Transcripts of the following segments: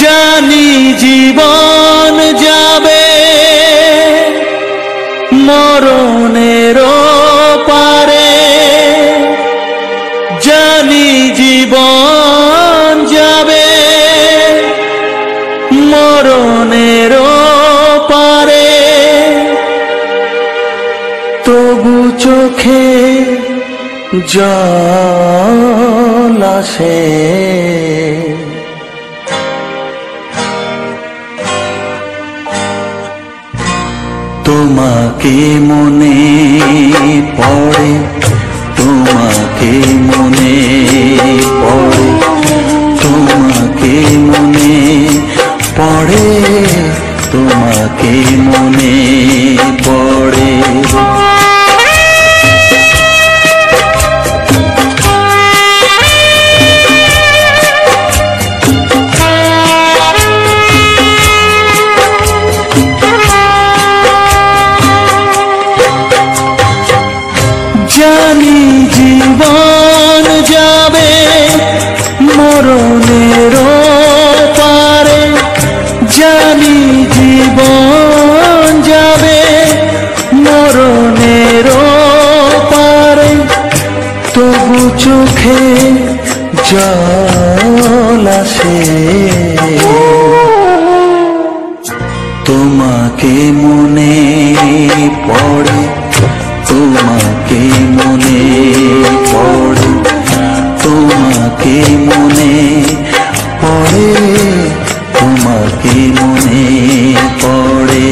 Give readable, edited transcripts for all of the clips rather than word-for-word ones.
জানি জীবন যাবে মরণের পারে, জানি জীবন যাবে মরণের পারে, তবু চোখে জল আসে, তোমাকে মনে পড়ে, তোমাকে মনে পড়ে, তোমাকে মনে পড়ে, তোমাকে মনে পড়ে। জানি জীবন যাবে মরণের পারে, জানি জীবন যাবে মরণের পারে, তবু চোখে জল আসে, তোমাকে মনে পড়ে, তোমাকে মনে পড়ে, তোমাকে মনে পড়ে, তোমাকে মনে পড়ে।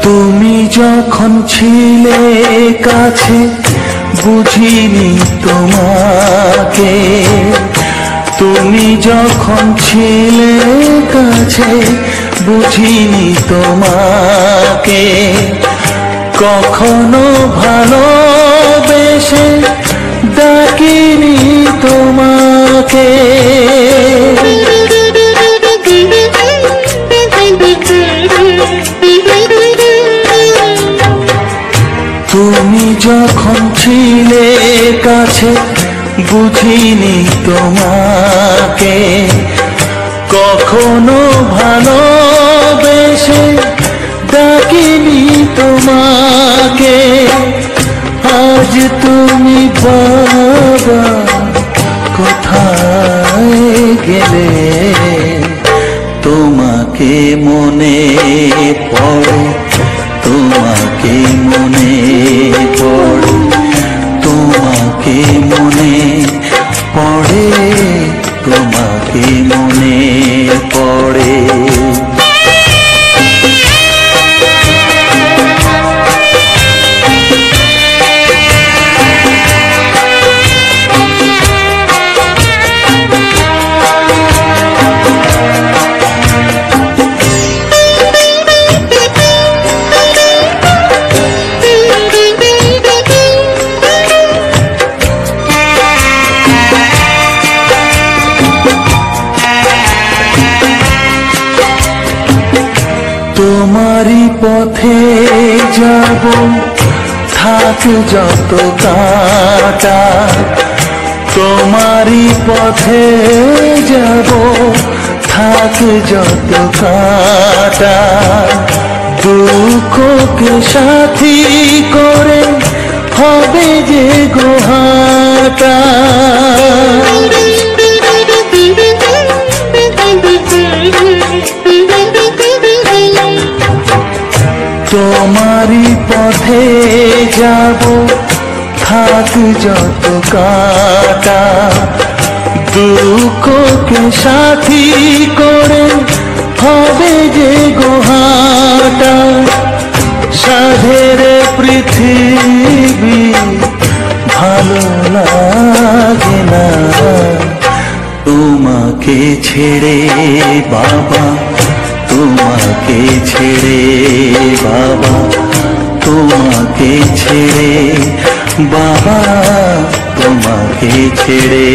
তুমি যখন ছিলে কাছে বুঝিনি তোমাকে, তুমি যখন ছিলে কাছে বুঝিনি তোমাকে, কখনো ভালোবেসে ডাকিনি তোমাকে, তুমি যখন ছিলে কাছে বুঝিনি তোমাকে, কখনো ভালোবেসে ডাকিনি তোমাকে, আজ তুমি বাবা কোথায় গেলে, তোমাকে মনে পড়ে, তোমাকে মনে পড়ে, তোমাকে মনে পড়ে, তোমাকে মনে পড়ে। তোমারই পথে যাব থাক যত কাঁটা, তোমারই পথে যাব থাক যত কাঁটা, দুঃখকে সাথী করে হবে যে গোহাটা, তোমারই পথে যাব থাক যত কাঁটা, দুঃখকে সাথী করে হবে যে গোহাটা, সাধের পৃথিবী ভালো লাগে না, তোমাকে তোমাকে ছেড়ে বাবা, তোমাকে ছেড়ে বাবা, তোমাকে ছেড়ে বাবা, তোমাকে ছেড়ে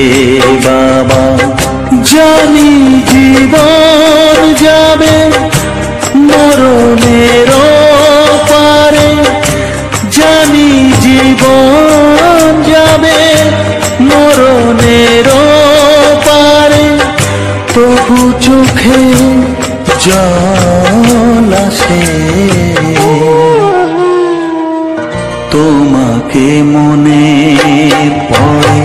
বাবা। জানি জীবন যাবে মরণের পারে, জানি জীবন যাবে মরণের পারে, তবু চোখে জল আসে তোমাকে মনে পড়ে,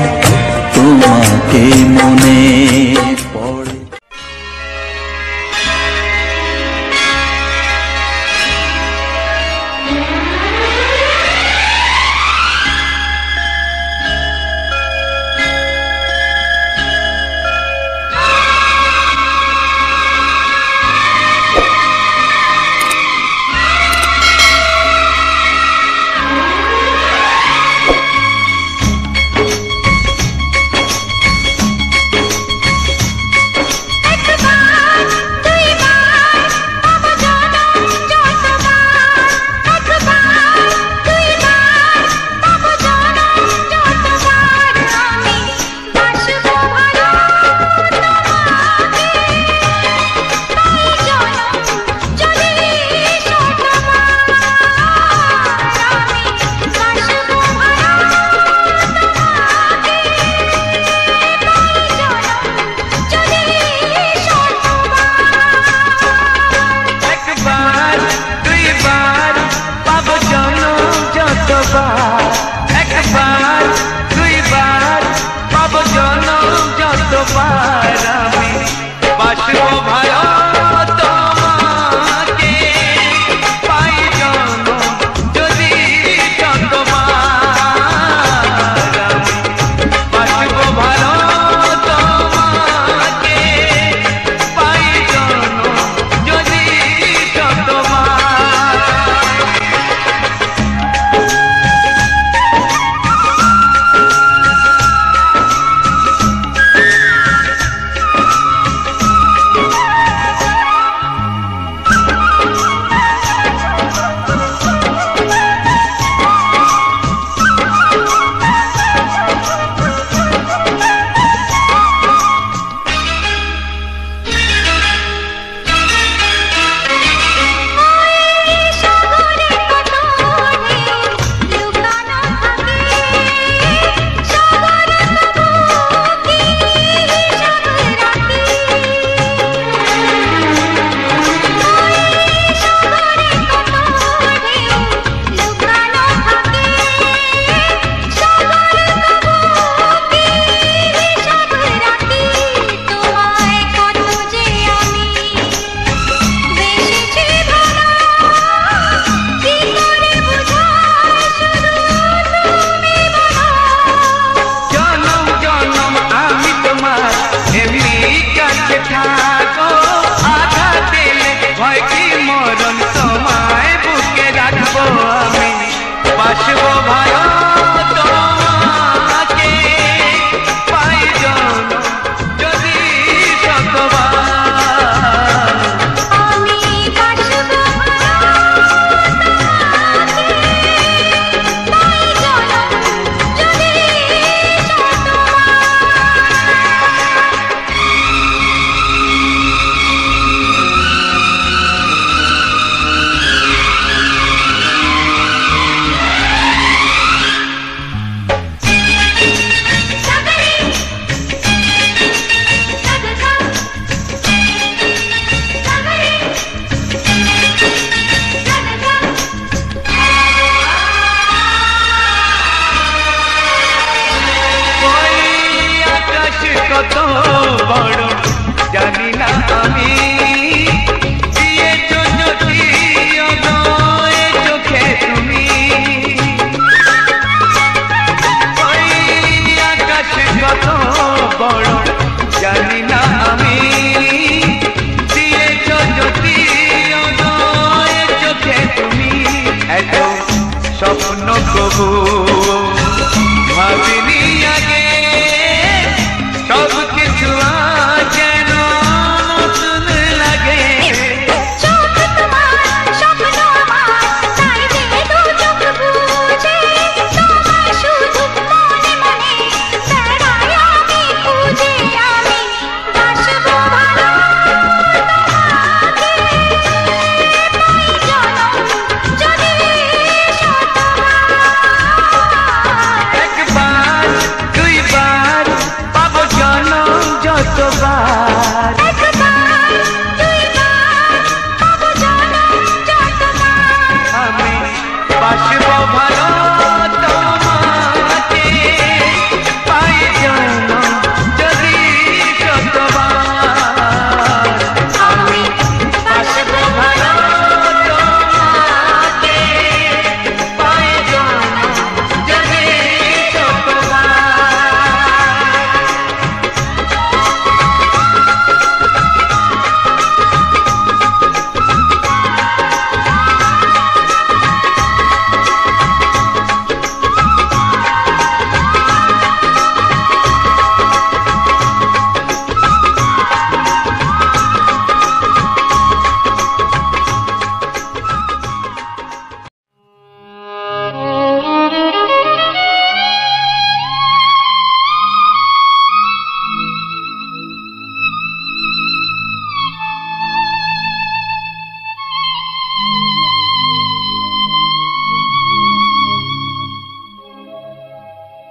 তোমাকে মনে পড়ে। প্রভু ভাবিনি আগে সব কিছু যেন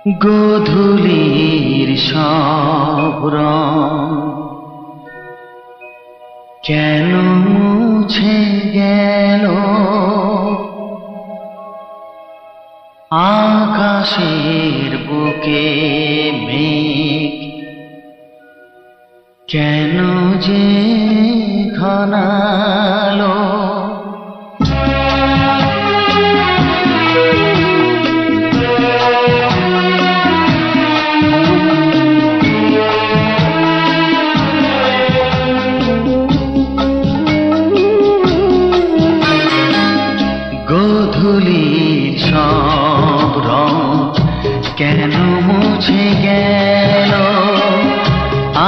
গোধূলির সব রং কেন মুছে গেল, আকাশের বুকে মেঘ কেন যে ঘনালো। গোধূলির সব রং কেন মুছে গেল,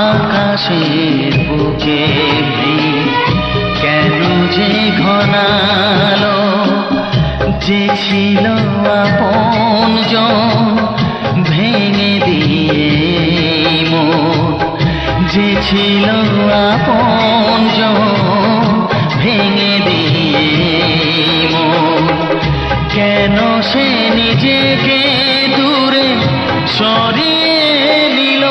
আকাশের বুকে মেঘ কেন যে ঘনালো। যে ছিল আপনজন ভেঙে দিয়ে মন, যে ছিল আপনজন ভেঙে দিয়ে মন, কেন সে নিজেকে দূরে সরিয়ে নিল।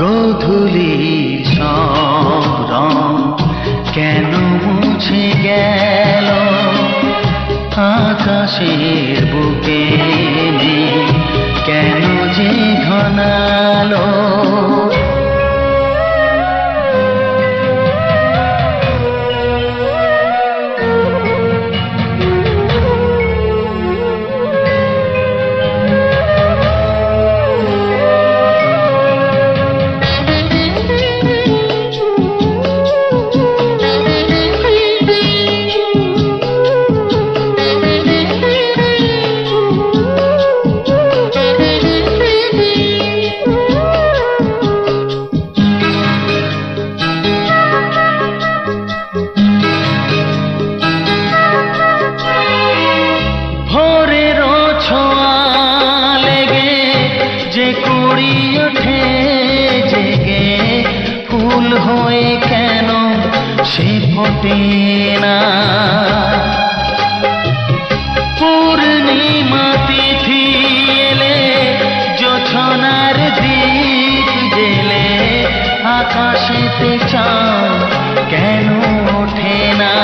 গোধূলির সব রং কেন মুছে গেল, আকাশের বুকে মেঘ কেন যে ঘনালো। হয়ে কেন সে ফোটে না, পূর্ণিমা তিথি এলে জোছনার দীপ জেলে আকাশেতে চাঁদ কেন ওঠে না।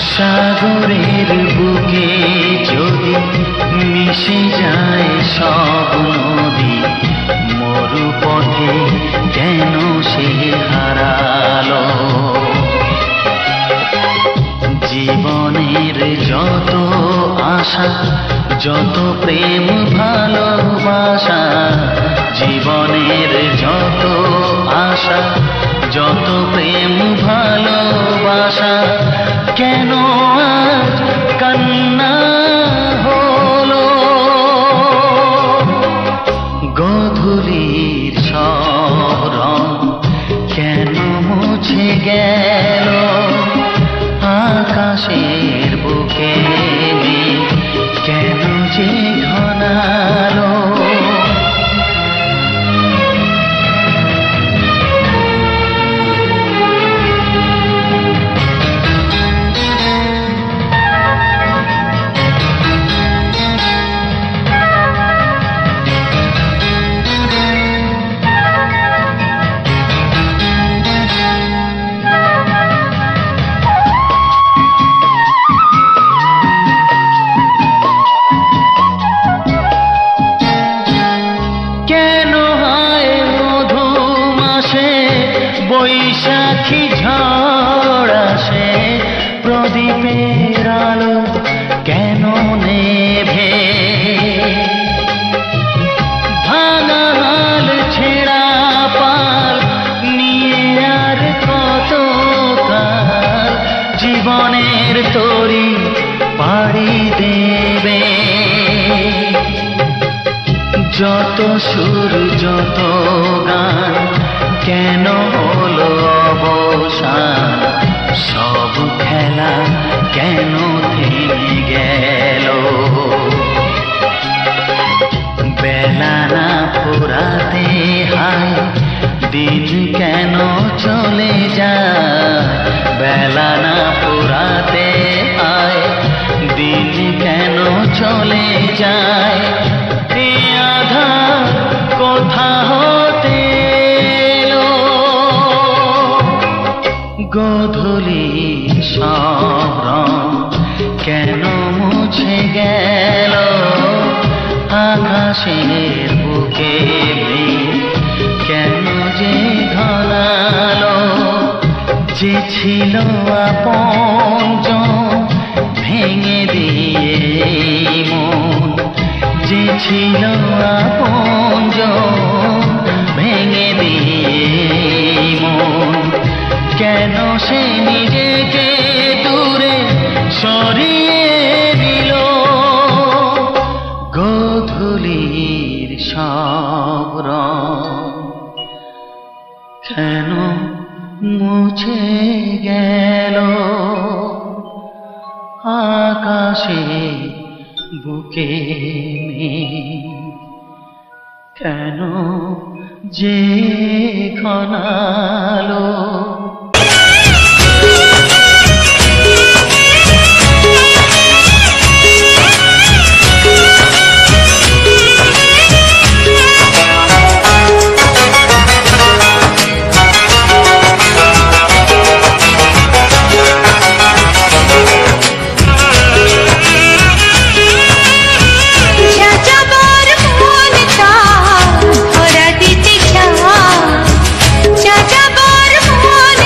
সাগরের বুকে যদি মিশে যায় সব নদী, মরুপথে কেন সে হারালো। জীবনের যত আশা যত প্রেম ভালোবাসা, জীবনের যত আশা যত প্রেম ভালোবাসা, কেন আজ কান্না হলো। গোধূলির সব রং কেন মুছে গেল, আকাশের বুকে মেঘ কেন যে ঘনালো। বৈশাখী ঝড় আসে, প্রদীপের আলো কেন নেভে, ভাঙা হাল ছেঁড়া পাল নিয়ে আর কত কাল জীবনের তরি পাড়ি দেবে। যত সুর যত গান কেন হলো অবসান, সব খেলা কেন থেমে গেল। বেলা না ফুরাতে হায় দিন কেন চলে যায়, বেলা না ফুরাতে হায় দিন কেন চলে যায় এ আধার কোথা হতে এলো গোধূলি সব রং কেন মুছে গেল আকাশের বুকে কেন যে ঘনালো যে ছিল আপনজন ভেঙে দিয়ে মন যে ছিল আপনজন ভেঙে দিয়ে মন কেন সে নিজেকে দূরে সরিয়ে দিল গোধূলির সব রং কেন মুছে গেল আকাশে বুকে কেন যে ঘনালো চাচা বর মন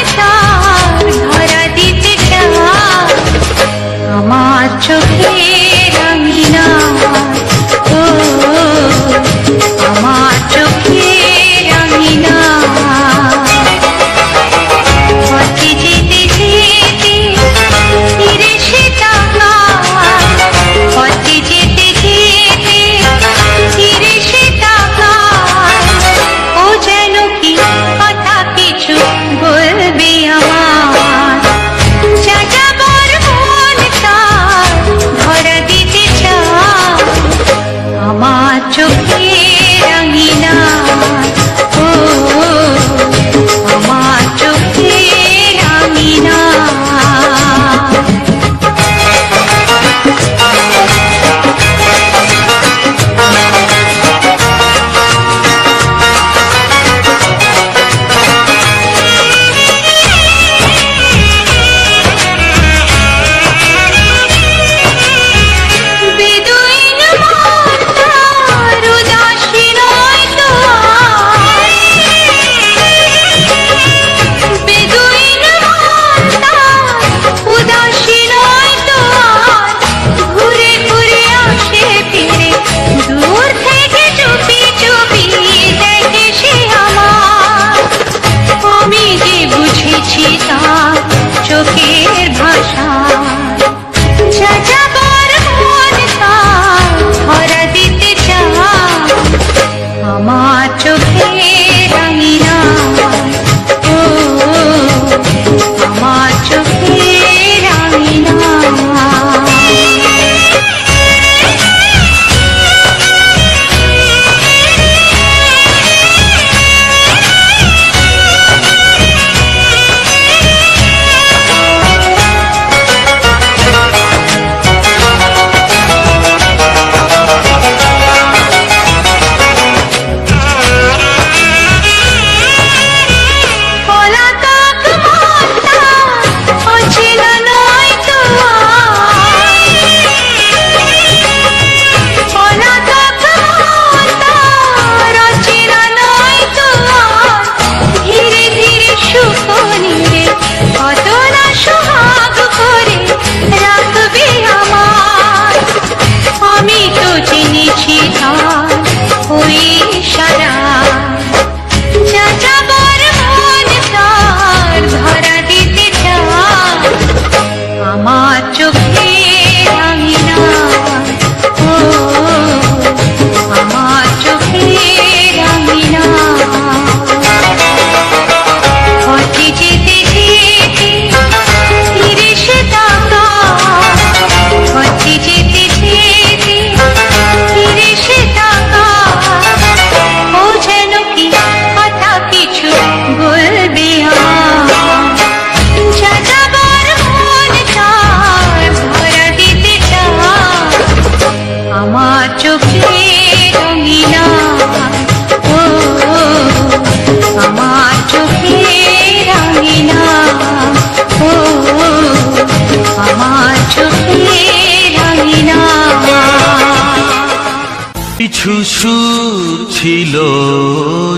কিছু সুর ছিল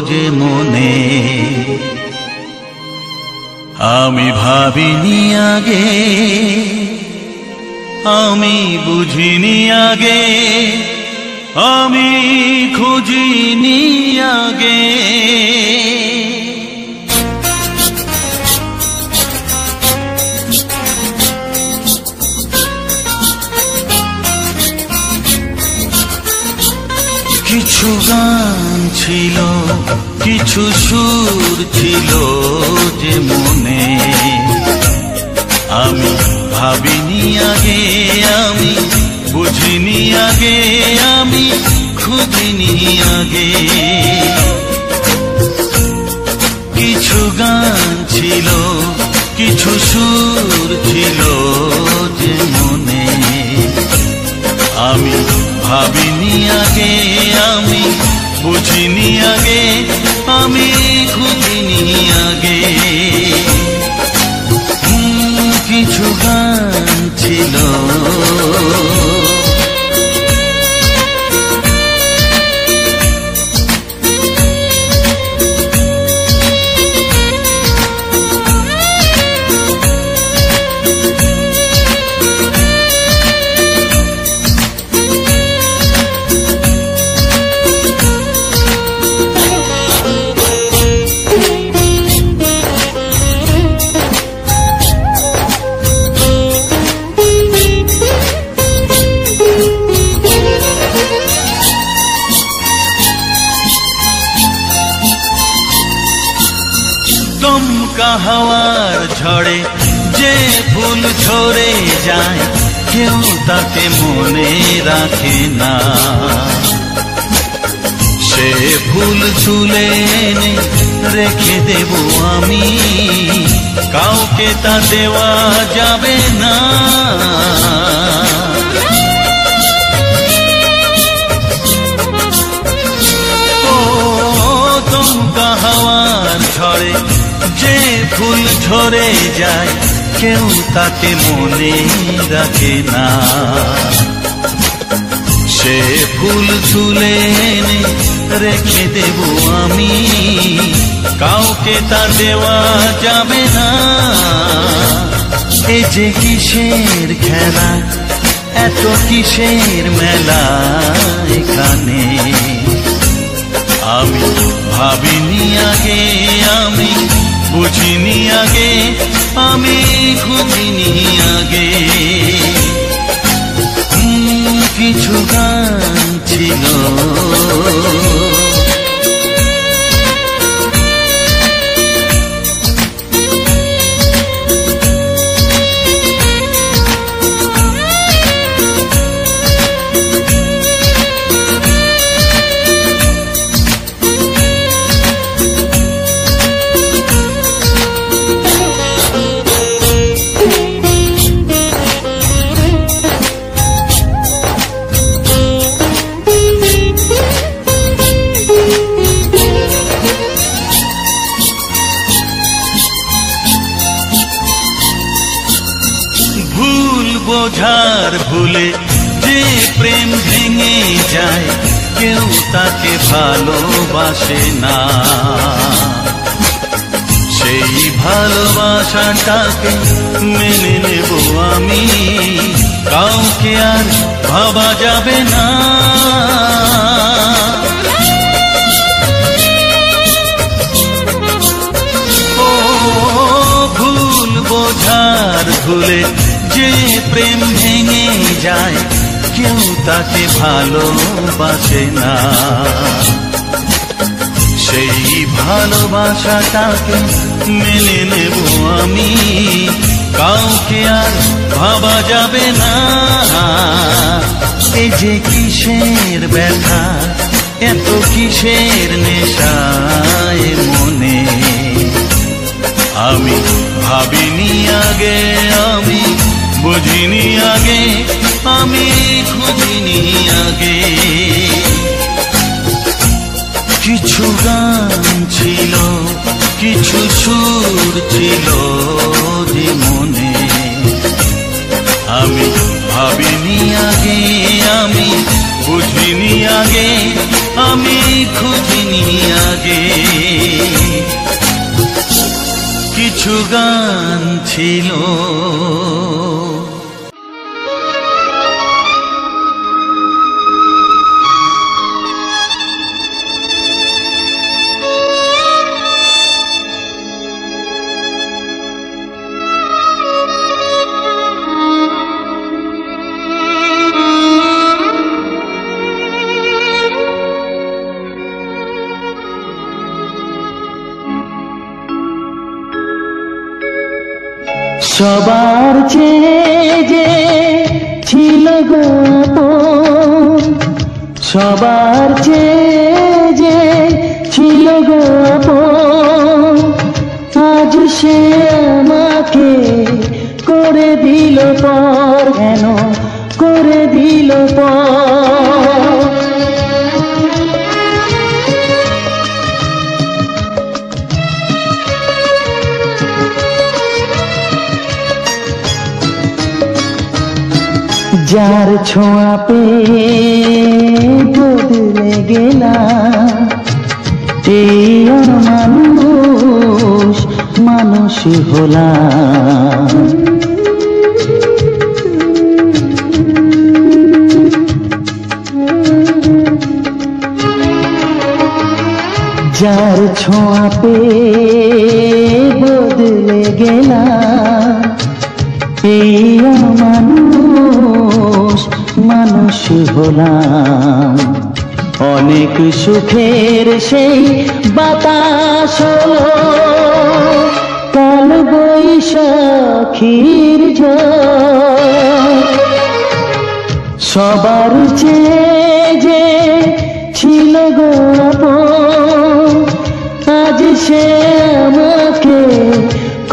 যে মনে, আমি ভাবিনি আগে, আমি বুঝিনি আগে, আমি খুঁজিনি আগে। কিছু গান ছিল, কিছু সুর ছিল যে মনে, আমি ভাবিনি আগে, আমি বুঝিনি আগে, আমি খুঁজিনি আগে। কিছু গান ছিল, কিছু সুর ছিল যে মনে, আমি ভাবিনি আগে, আমি বুঝিনি আগে, আমি খুঁজিনি আগে। কিছু গান ছিল, দমকা হাওয়ার ঝড়ে যে ফুল ঝরে যায়, কেউ তাকে মনে রাখে না। সে ফুল তুলে এনে রেখে দেব আমি, কাউকে তা দেওয়া যাবে না। ও দমকা হাওয়ার ঝড়ে যে ফুল ঝরে যায়, কেউ তাকে মনে রাখে না। সে ফুল তুলে এনে রেখে দেব আমি, কাউকে তা দেওয়া যাবে না। এ যে কিসের খেলা, এত কিসের মেলা এখানে, আমি ভাবিনি আগে, আমি বুঝিনি আগে, আমি খুঁজিনি আগে। কিছু গান ছিল, বোঝার ভুলে যে প্রেম ভেঙে যায়, কেউ তাকে ভালোবাসে না। সেই ভালোবাসাটাকে মেনে নেব আমি, কাউকে আর ভাবা যাবে না। ও ভুল বোঝার ভুলে যে প্রেম ভেঙে যায়, কেউ তাকে ভালোবাসে না। সেই ভালোবাসাটাকে মেনে নেব আমি, কাউকে আর ভাবা যাবে না। এই যে কিসের ব্যথা, এত কিসের নেশায় মনে, আমি ভাবিনি আগে, আমি বুঝিনি আগে, আমি খুঁজিনি আগে। কিছু গান ছিল, কিছু সুর ছিল যে মনে, আমি ভাবিনি আগে, আমি বুঝিনি আগে, আমি খুঁজিনি আগে। কিছু গান ছিল সবার চেয়ে যে ছিল গো আপন, সবার চেয়ে যে ছিল গো আপন, আজ সে আমাকে করে দিল পর, কেন করে দিল পর। যার ছোঁয়া পেয়ে বদলে গেলাম, এই মানুষ মানুষ হলাম। যার ছোঁয়া পেয়ে বদলে গেলাম, এই মানুষ মানুষ হলাম। অনেক সুখের সেই বাতাস হলো কাল বৈশাখীর ঝড়। সবার চেয়ে যে ছিল গো আপন, আজ সে আমাকে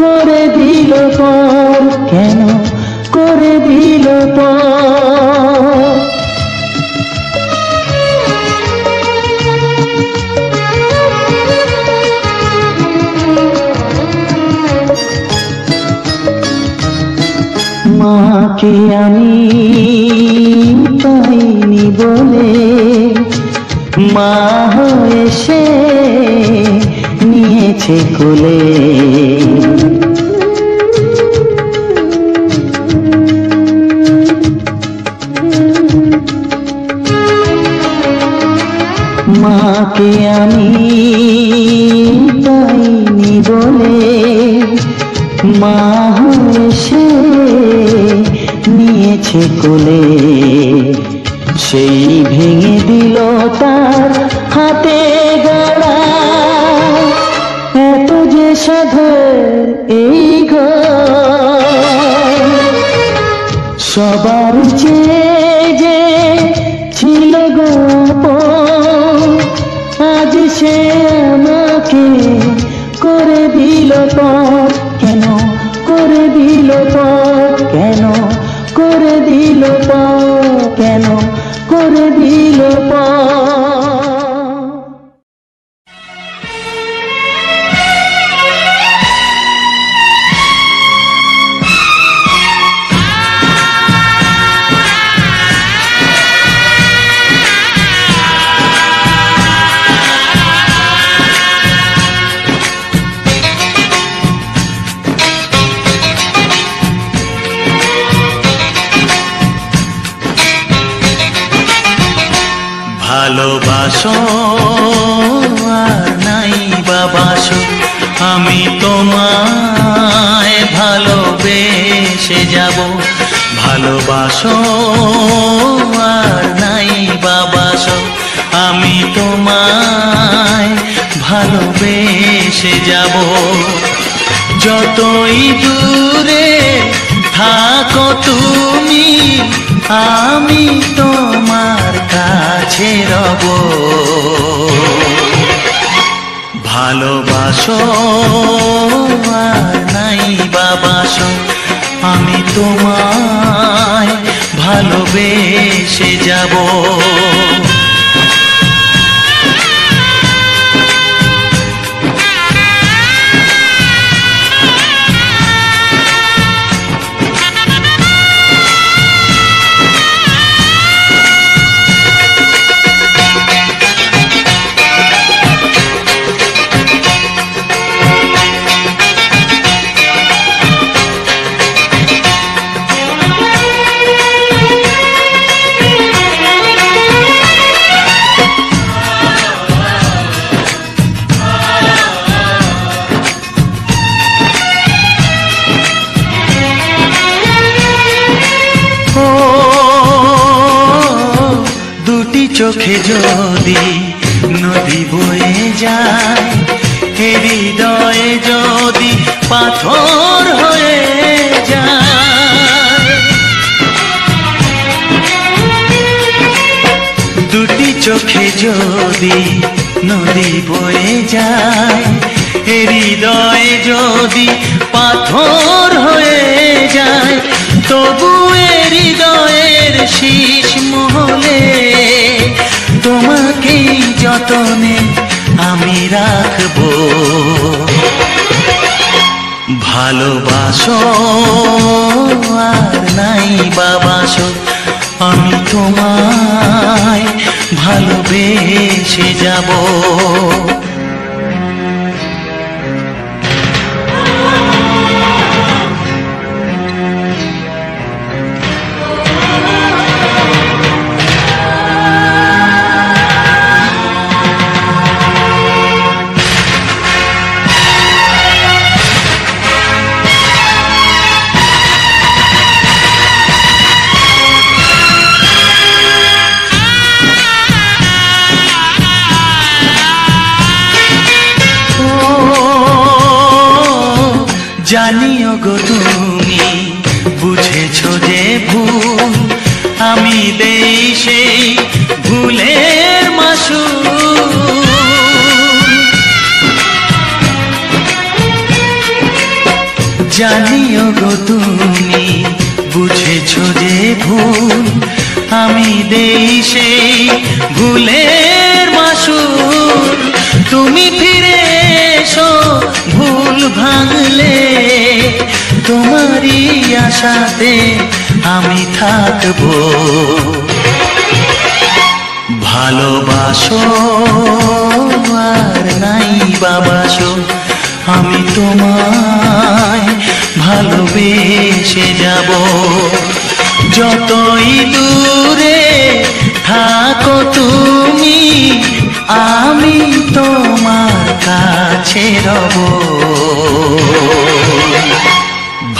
করে দিল পর, কেন করে দিল পর। মাকে আমি পাইনি বলে মা হয়ে সে নিয়েছে কোলে। মাকে আমি পাইনি বলে মা হয়ে সে নিয়েছে কোলে। সেই ভেঙে দিল তার হাতে গড়া এত যে সাধের এই ঘর। সবার চেয়ে যে ছিল গো আপন, আজ সে আমাকে করে দিল পর, কেন করে দিল পর, কেন করে দিল পর, কেন করে দিল পর। ভালোবাসো আর নাই বাবাসো, আমি তোমায় ভালোবেসে যাব। ভালোবাসো আর নাই বাবাসো, আমি তোমায় ভালোবেসে যাব। যতই দূরে থাকো তুমি, আমি তোমার কাছে রব। ভালোবাসো আর নাই বাবাসো, আমি তোমায় ভালোবেসে যাব। দুটি চোখে যদি নদী বয়ে যায়, হৃদয়ে যদি পাথর হয়ে যায়, দুটি চোখে যদি নদী বয়ে যায়, হৃদয়ে যদি পাথর হয়ে যায়, তবু হৃদয়ের শীষ মহলে তোমাকে যতনে আমি রাখবো। ভালোবাসো আর নাই বাবাসো, আমি তোমায় ভালোবেসে যাব। জানিও গো তুমি বুঝেছো যে ভুল, আমি দেই সেই ভুলের মাসুল। জানিও গো তুমি বুঝেছো যে ভুল, আমি দেই সেই ভুলের মাসুল। তুমি ফিরে এসো ভুল ভাঙলে, তোমারই আশাতে আমি থাকবো। ভালোবাসো আর নাই বাবাসো, আমি তোমায় ভালোবেসে যাব। যতই দূরে থাকো তুমি, আমি তোমার কাছে রব।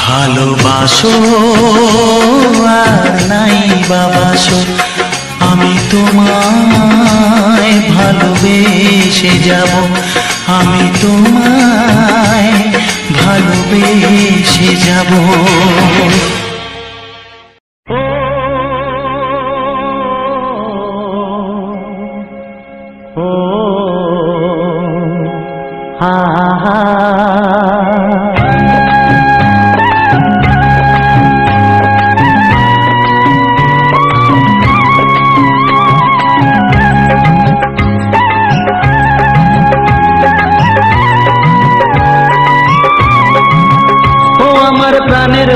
ভালোবাসো আর নাই বাবাসো, আমি তোমায় ভালোবেসে যাব। আমি তোমায় ভালোবেসে যাব।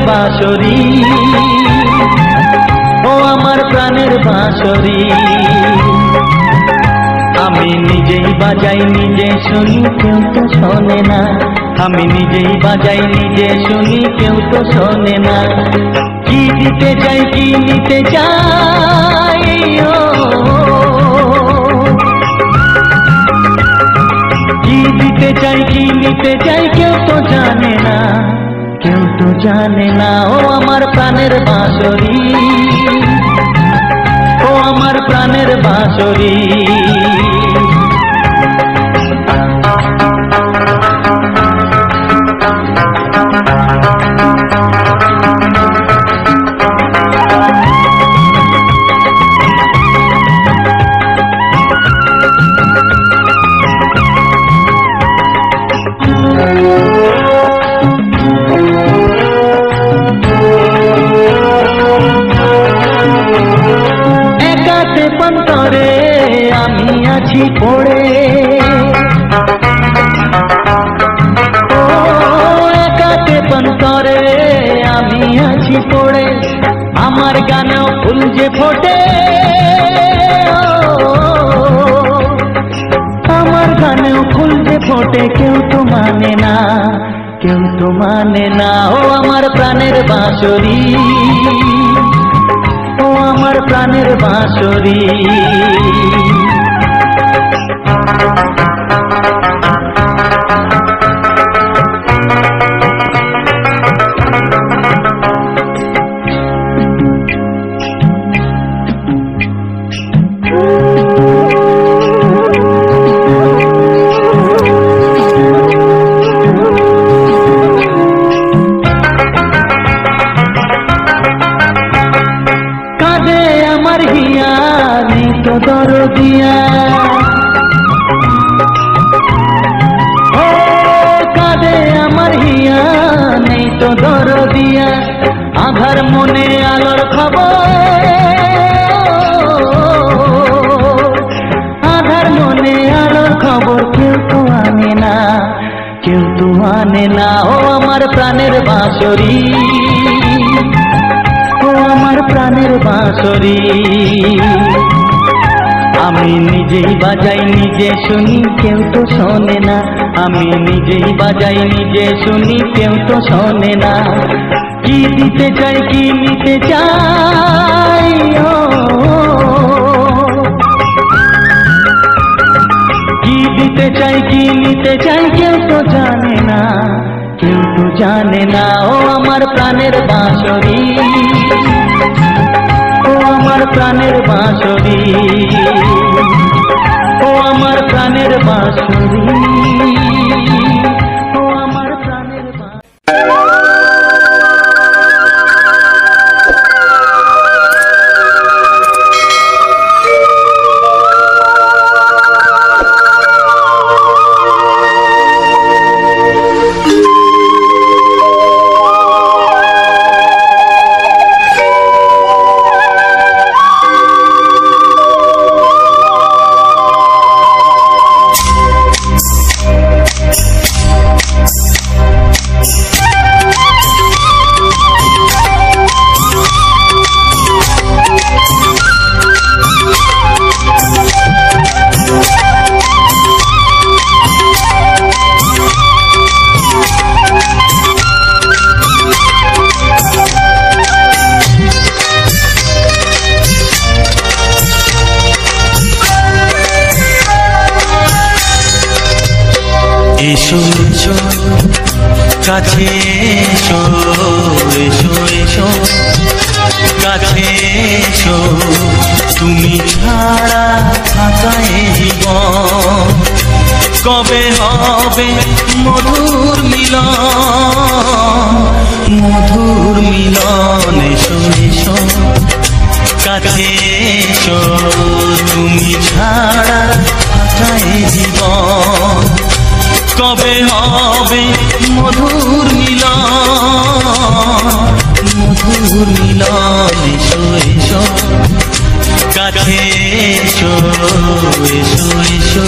বাঁশরি, ও আমার প্রাণের বাঁশরি, আমি নিজেই বাজাই নিজে শুনি, কেউ তো শোনে না। আমি নিজেই বাজাই নিজে শুনি, কেউ তো শোনে না। কি দিতে চাই কি নিতে চাই, কি দিতে চাই কি নিতে চাই, কেউ তো জানে না, কেউ তো জানে না। ও আমার প্রাণের বাঁশরি, ও আমার প্রাণের বাঁশরি। পড়ে ও একাতে পন্তরে আমি আছি পড়ে, আমার গানেও ফুল যে ফোটে, আমার গানেও ফুল যে ফোটে, কেউ তো মানে না, কেউ তো মানে না। ও আমার প্রাণের বাঁশরি, ও আমার প্রাণের বাঁশরি। দরদিয়া ও কাঁদে আমার হিয়া নেই তো দরদিয়া আধার মনে আলোর খবর আধার মনে আলোর খবর কেউ তো আনে না কেউ তো আনে না ও আমার প্রাণের বাঁশরি ও আমার প্রাণের বাঁশরি আমি নিজেই বাজাই নিজে শুনি কেউ তো শোনে না আমি নিজেই বাজাই নিজে শুনি কেউ তো শোনে না কি দিতে চাই কি নিতে চাই কি দিতে চাই কি নিতে চাই কেউ তো জানে না কেউ তো জানে না ও আমার প্রাণের বাঁশরি ও আমার প্রাণের বাঁশরি ও আমার প্রাণের বাঁশরি ও আমার প্রাণের এসো এসো কাছে এসো এসো এসো কাছে এসো তুমি ছাড়া থাকা জীবন কবে হবে মধুর মিলন এসো এসো কাছে এসো তুমি ছাড়া থাকা জীবন কবে হবে মধুর মিলন এসো এসো কাছে এসো এসো এসো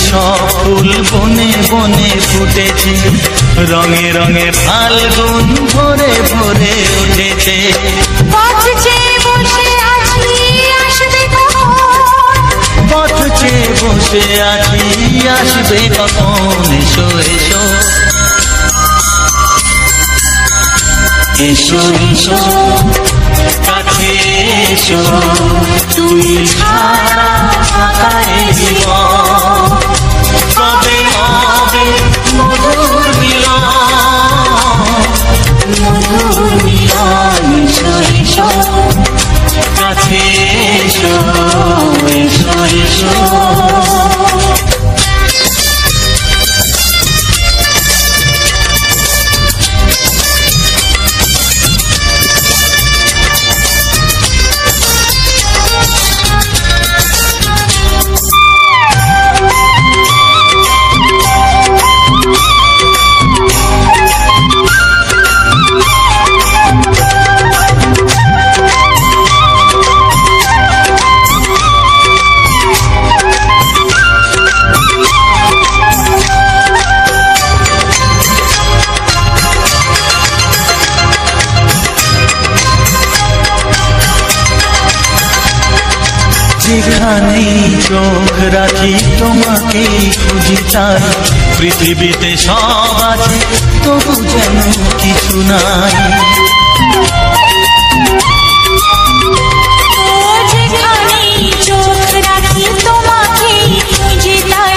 সব ফুল বনে বনে ফুটেছে রঙে রঙে ফাল্গুন ভরে ভরে উঠেছে পথ চেয়ে বসে আছি আসবে কখন এসো এসো এসো এসো কাছে এসো তুমি ছাড়া থাকা জীবন কবে হবে মধুর মিলন এসো এসো কাছে এসো এসো এসো যেখানেই চোখ রাখি তোমাকেই খুঁজি তাই, পৃথিবীতে সব আছে তবু যেন কিছু নাই। যেখানেই চোখ রাখি তোমাকেই খুঁজি তাই,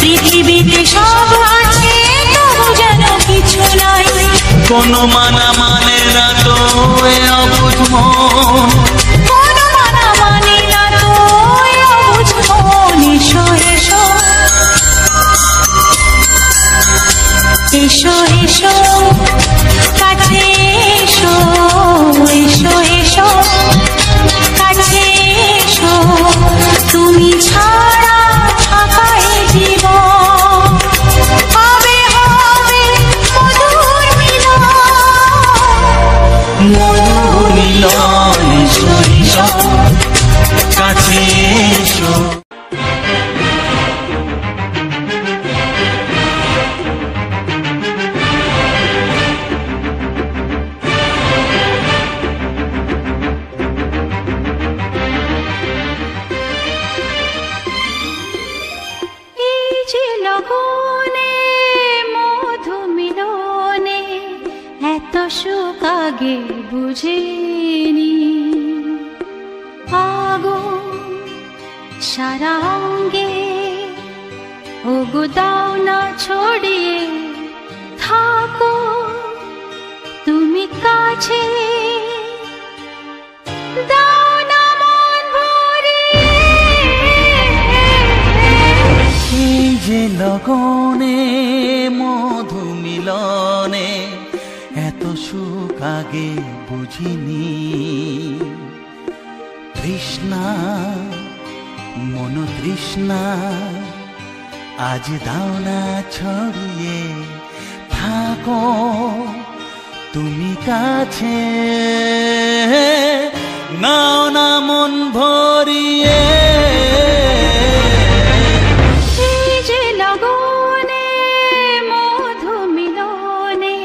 পৃথিবীতে সব আছে তবু যেন কিছু নাই। কোনো মানা মানে না তো এ অবুঝ মন, কোনো মানা মানে না তো এ অবুঝ মন। এসো এসো এসো এসো কাছে এসো, এসো এসো কাছে এসো, তুমি ছাড়া থাকা এ জীবন হবে হবে মধুর মিলন, মধুর মিলন। এসো এসো কাছে এসো। এই যে লগনে মধু মিলনে এত সুখ আগে বুঝিনি, আগুন সারা অঙ্গে ওগো দাও না ছড়িয়ে থাকো তুমি কাছে, দাও না মন ভরিয়ে। এই যে লগনে মধু মিলনে এত সুখ আগে বুঝিনি, তৃষ্ণা মন তৃষ্ণা আজ দাও না ছড়িয়ে থাকো তুমি কাছে, নাও না মন ভরিয়ে। এই যে লগনে মধু মিলনে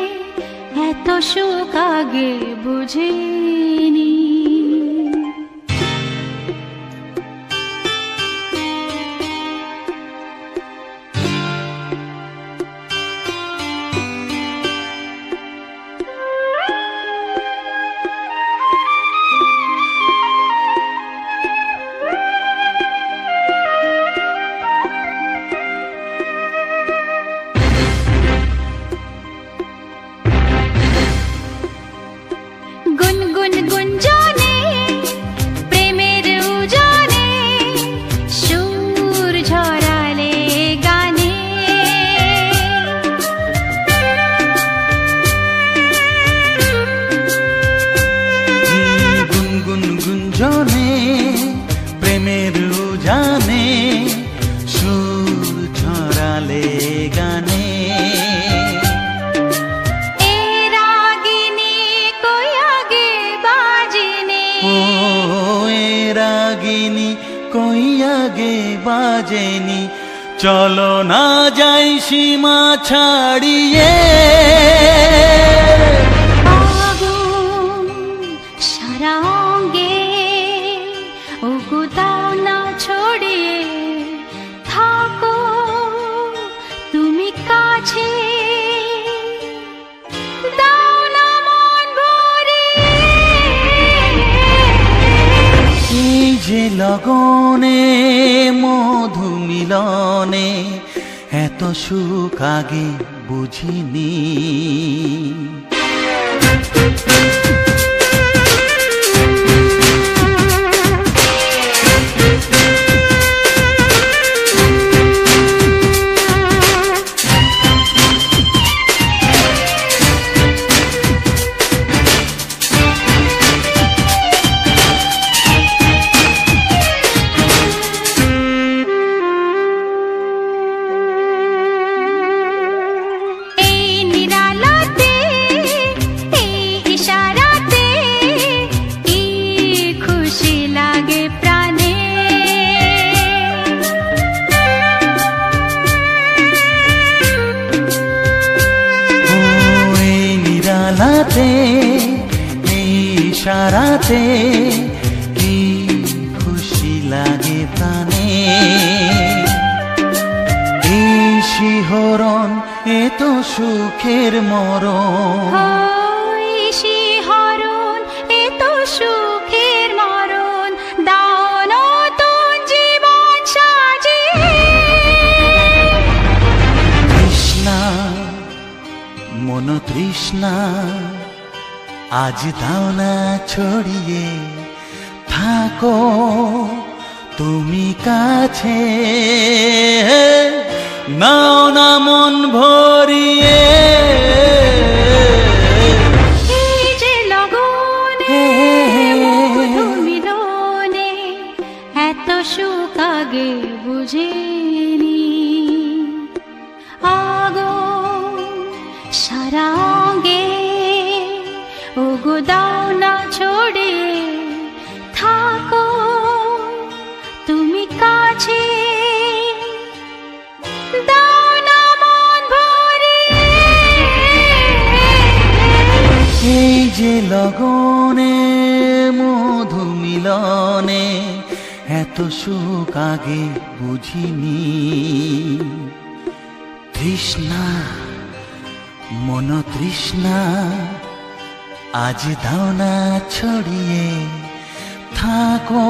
এত সুখ আগে বুঝিনি। গুনগুন গুঞ্জনে প্রেমের উজানে সুর ঝরালে গানে, গুনগুন গুঞ্জনে প্রেমের উজানে সুর ছড়ালে গানে, এ রাগিনী কই আগে বাজেনি, ও এ রাগিনী কই আগে বাজেনি, চলো না যাই সীমা ছাড়িয়ে। আগুন সারা অঙ্গে ওগো দাও না ছড়িয়ে থাকো তুমি কাছে, দাও না মন ভরিয়ে। এই যে লগনে মধু মিলনে এত সুখ আগে বুঝিনি। ইশারাতে এই ইশারাতে কি খুশি লাগে। শিহরণ এ তো সুখের মরণ ওই শিহরণ এ তো সুখের মরণ দাও নতুন জীবন সাজিয়ে তৃষ্ণা মন তৃষ্ণা আজ দাও না ছড়িয়ে থাকো তুমি কাছে নাও না মন ভরিয়ে এই যে লগনে মধু মিলনে এত সুখ আগে বুঝিনি আগুন সারাঙ্গে ওগো দাও না ছড়িয়ে থাকো তুমি কাছে দাও না মন ভরিয়ে এই যে লগনে মধু মিলনে এত সুখ আগে বুঝিনি তৃষ্ণা মন তৃষ্ণা আজ দাও না ছড়িয়ে থাকো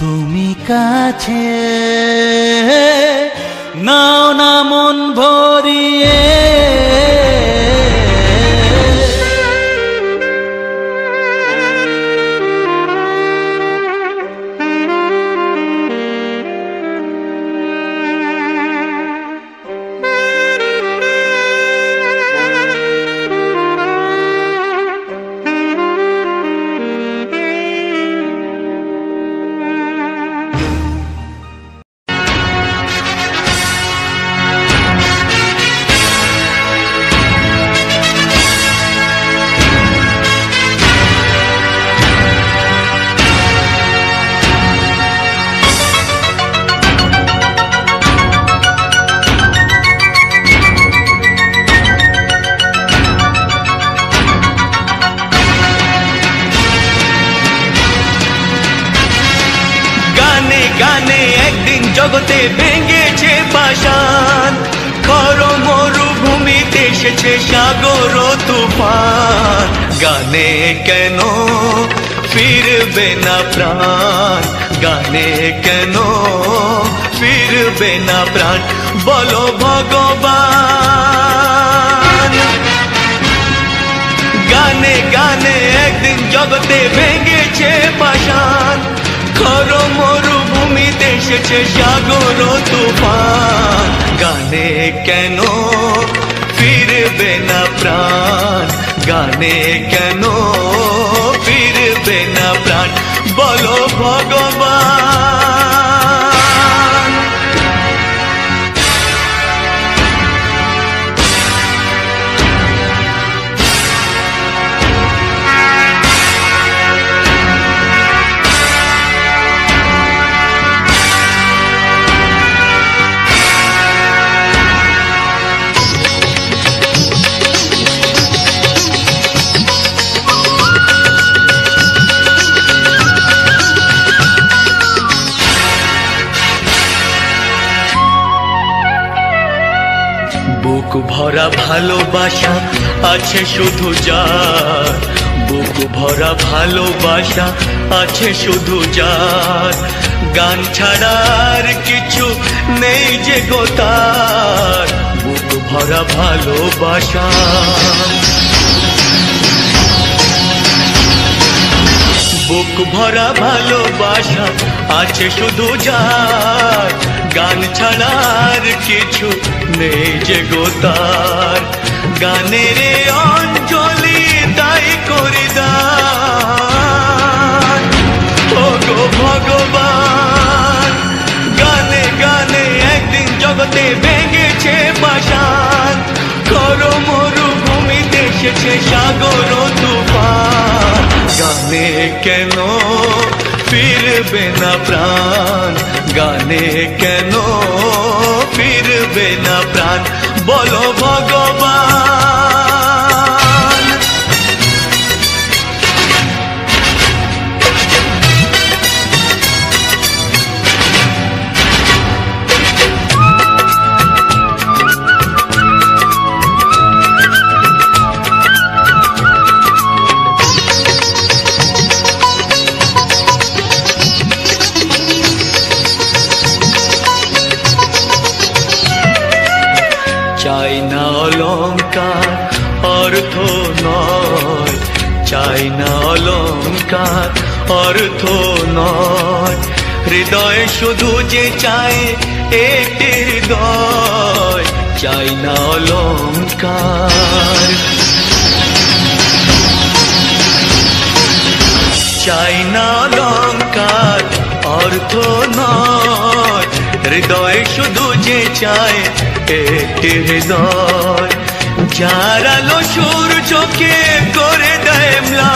তুমি কাছে নাও না মন ভরিয়ে গানে একদিন জগতে ভেঙেছে পাষাণ খর মরুভূমিতে এসেছে সাগর তুফান গানে কেন ফিরবে না প্রাণ গানে কেন ফিরবে না প্রাণ বলো ভগবান গানে গানে একদিন জগতে ভেঙেছে পাষাণ খর মরুভূমিতে এসেছে সাগর তুফান গানে কেন ফিরবে না প্রাণ গানে কেন ফিরবে না প্রাণ বলো ভগবান বুক ভরা ভালোবাসা আছে শুধু যার বুক ভরা ভালোবাসা আছে শুধু যার গান ছাড়ার কিছু নেই যে গো তার বুক ভরা ভালোবাসা বুক ভরা ভালোবাসা আছে শুধু যার গান ছাড়ার কিছু নেই যে গো তার গানের অঞ্জলি তাই করে দান ও গো ভগবান গানে গানে একদিন জগতে ভেঙেছে পাষাণ খর মরুভূমিতে এসেছে সাগর তুফান গানে কেন ফিরবে না প্রাণ গানে কেন ফিরবে না প্রাণ বলো ভগবান চাই না অলংকার অর্থ নয়, চাই না অলংকার অর্থ নয়, হৃদয় শুধু যে চায় একটি হৃদয়, চাই না অলংকার। চাই না অলংকার অর্থ নয়, হৃদয় শুধু যে চায় একটি হৃদয়, যার আলো সূর্যকে করে দেয় ম্লান।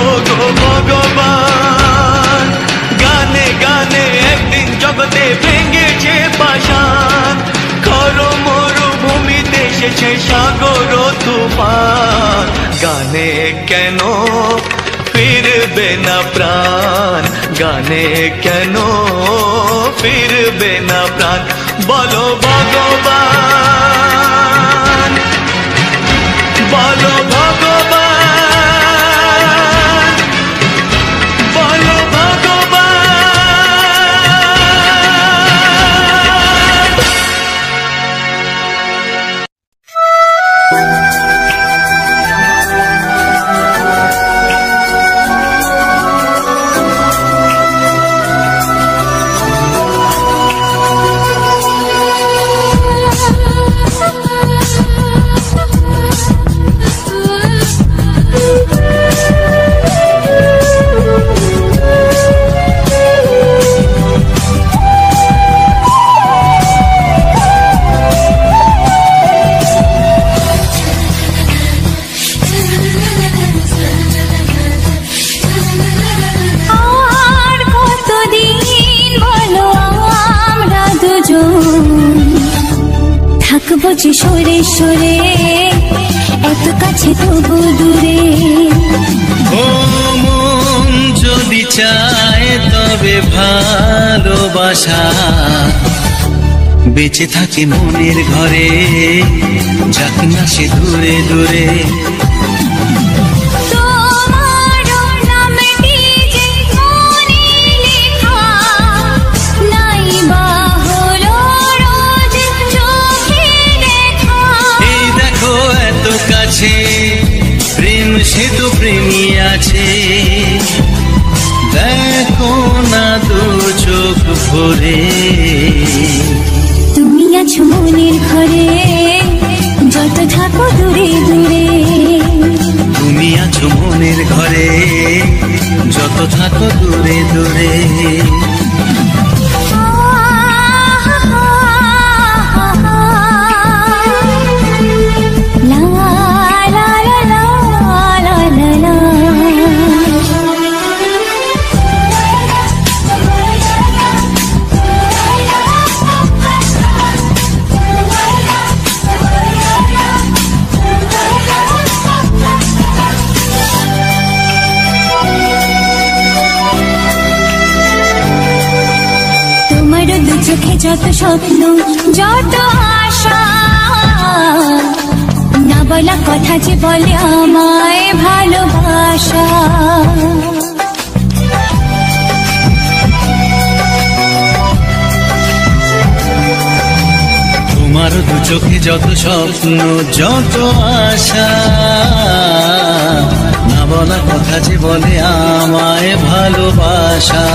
ও গো ভগবান, গানে গানে একদিন জগতে ভেঙেছে পাষাণ, খর মরুভূমিতে এসেছে সাগর তুফান, গানে কেন ফিরবে না প্রাণ, গানে কেন ফিরবে না প্রাণ, বলো ভগবান, বলো ভগবান, বলো ভগবান। থাকবো যে সরে সরে এত কাছে তবু দূরে, ও মন যদি চায় তবে ভালোবাসা বেঁচে থাকে মনের ঘরে, যাক না সে দূরে দূরে। প্রেম সে তো প্রেমী আছে, দেখো না দু চোখ ভরে। তুমি আছো মনের ঘরে যত থাকো দূরে দূরে, তুমি আছো মনের ঘরে যত থাকো দূরে দূরে। চোখে যত স্বপ্ন যত আশা, না বলা কথা যে বলে আমায় ভালোবাসা। তোমার দু চোখে যত স্বপ্ন যত আশা, না বলা কথা যে বলে আমায় ভালোবাসা।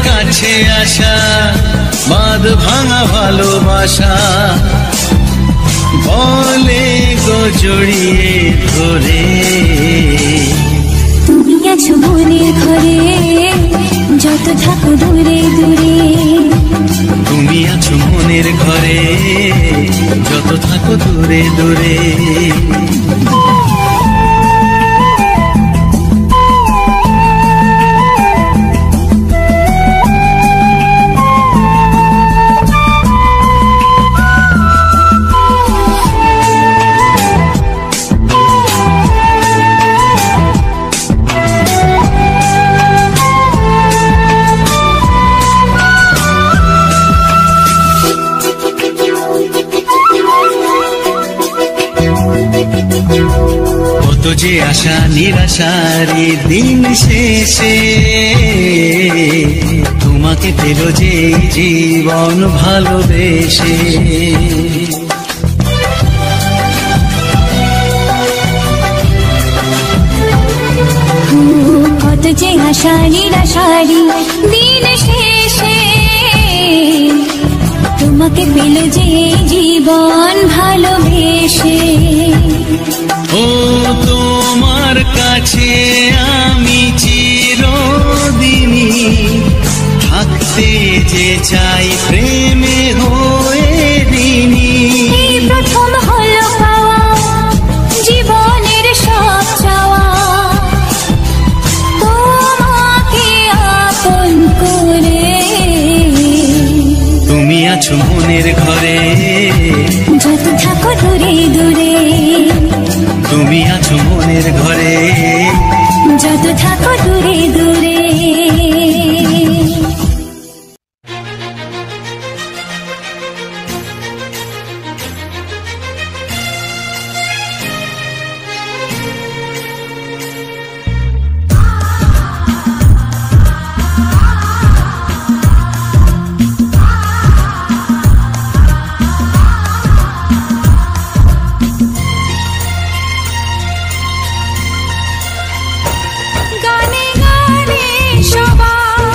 কাছে আসা বাঁধ ভাঙা ভালোবাসা, বলে গো জড়িয়ে ধরে। তুমি আছো মনের ঘরে যত থাকো দূরে দূরে, তুমি আছো মনের ঘরে যত থাকো দূরে দূরে। যে আশা নিরাশারি দিন শেষে তোমাকে পেল যে জীবন ভালোবেসে। কত যে আশা নিরাশারি দিন শেষে তোমাকে পেল যে জীবন ভালোবেসে। ও তোমার কাছে আমি চিরদিনই থাকতে যে চাই প্রেমে হয়ে দিনই। এই প্রথম হলো পাওয়া জীবনের সব চাওয়া, তোমাকে আপন করে। তুমি আছো মনের ঘরে, যত থাকো দূরে দূরে। তুমি আছো মনের ঘরে, যত থাকো দূরে দূরে। গানে গানে সবাই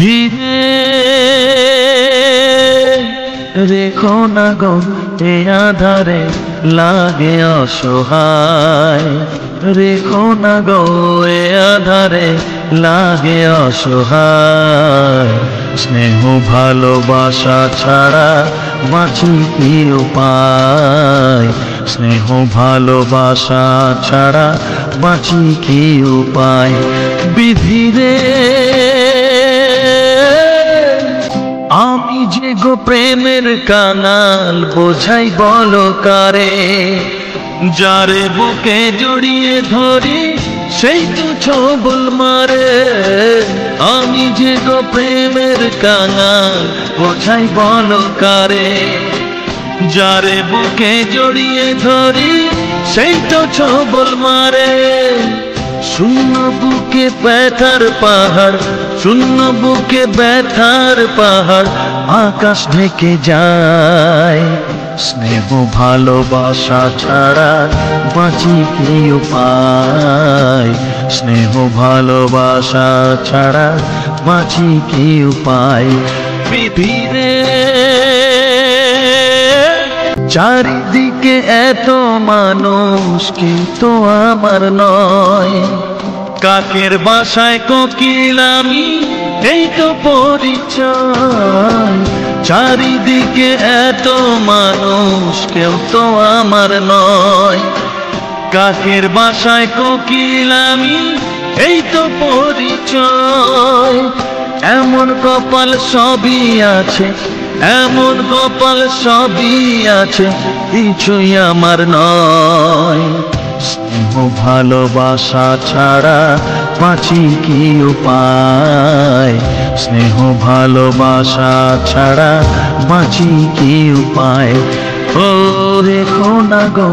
বিধিরে রেখো না গো এ আধারে লাগে অসহায়, রেখো না গো এ আধারে লাগে অসহায়। স্নেহ ভালোবাসা ছাড়া বাঁচি কি উপায়, স্নেহ ভালোবাসা ছাড়া বাঁচি কি উপায়। বিধিরে আমি যে গো প্রেমের কাঙাল বোঝাই বলো কারে, যারে বুকে জড়িয়ে ধরি সেই তো ছবল মারে। আমি যে গো প্রেমের কাঙাল বোঝাই বলো কারে, যারে বুকে জড়িয়ে ধরি সেই তো ছবল মারে। শূন্য বুকে ব্যথার পাহাড়, শূন্য বুকে ব্যথার পাহাড় আকাশ ঢেকে যায়। স্নেহ ভালোবাসা ছাড়া বাঁচি কি উপায়, স্নেহ ভালোবাসা ছাড়া বাঁচি কি উপায়। বিধিরে চারিদিকে এত মানুষ কিন্তু আমার নয়, কাকের বাসায় কোকিল আমি এই তো পরিচয়। চারিদিকে এত মানুষ কেউ তো আমার নয়, কাকের বাসায় কোকিল আমি এই তো পরিচয়। এমন কপাল সবই আছে, এমন কপাল সবই আছে, কিছুই আমার নয়। স্নেহ ভালোবাসা ছাড়া বাঁচি কি উপায়, স্নেহ ভালোবাসা ছাড়া বাঁচি কি উপায়। ও রেখো না গো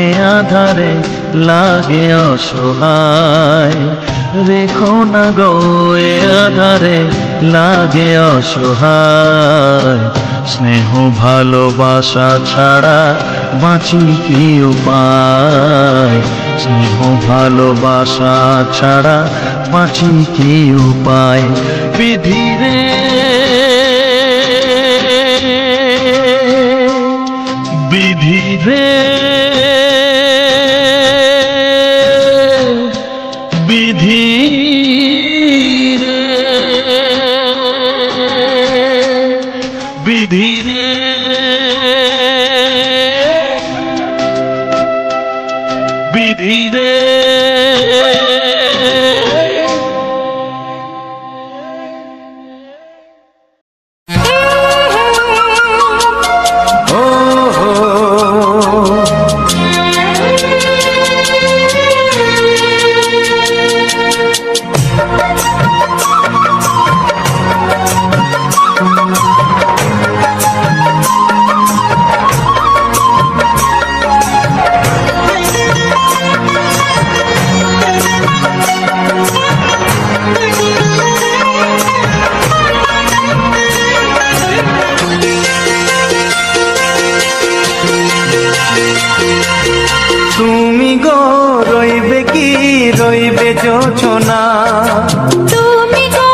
এ আধারে লাগে অসহায়, রেখো না গো এ আধারে লাগে অসহায়। স্নেহ ভালোবাসা ছাড়া বাঁচি কি উপায়, স্নেহ ভালোবাসা ছাড়া বাঁচি কি উপায়। বিধিরে বিধিরে বিধিরে বিধিরে বিধিরে। তুমি গো রইবে কি রইবে জোছনা, তুমি গো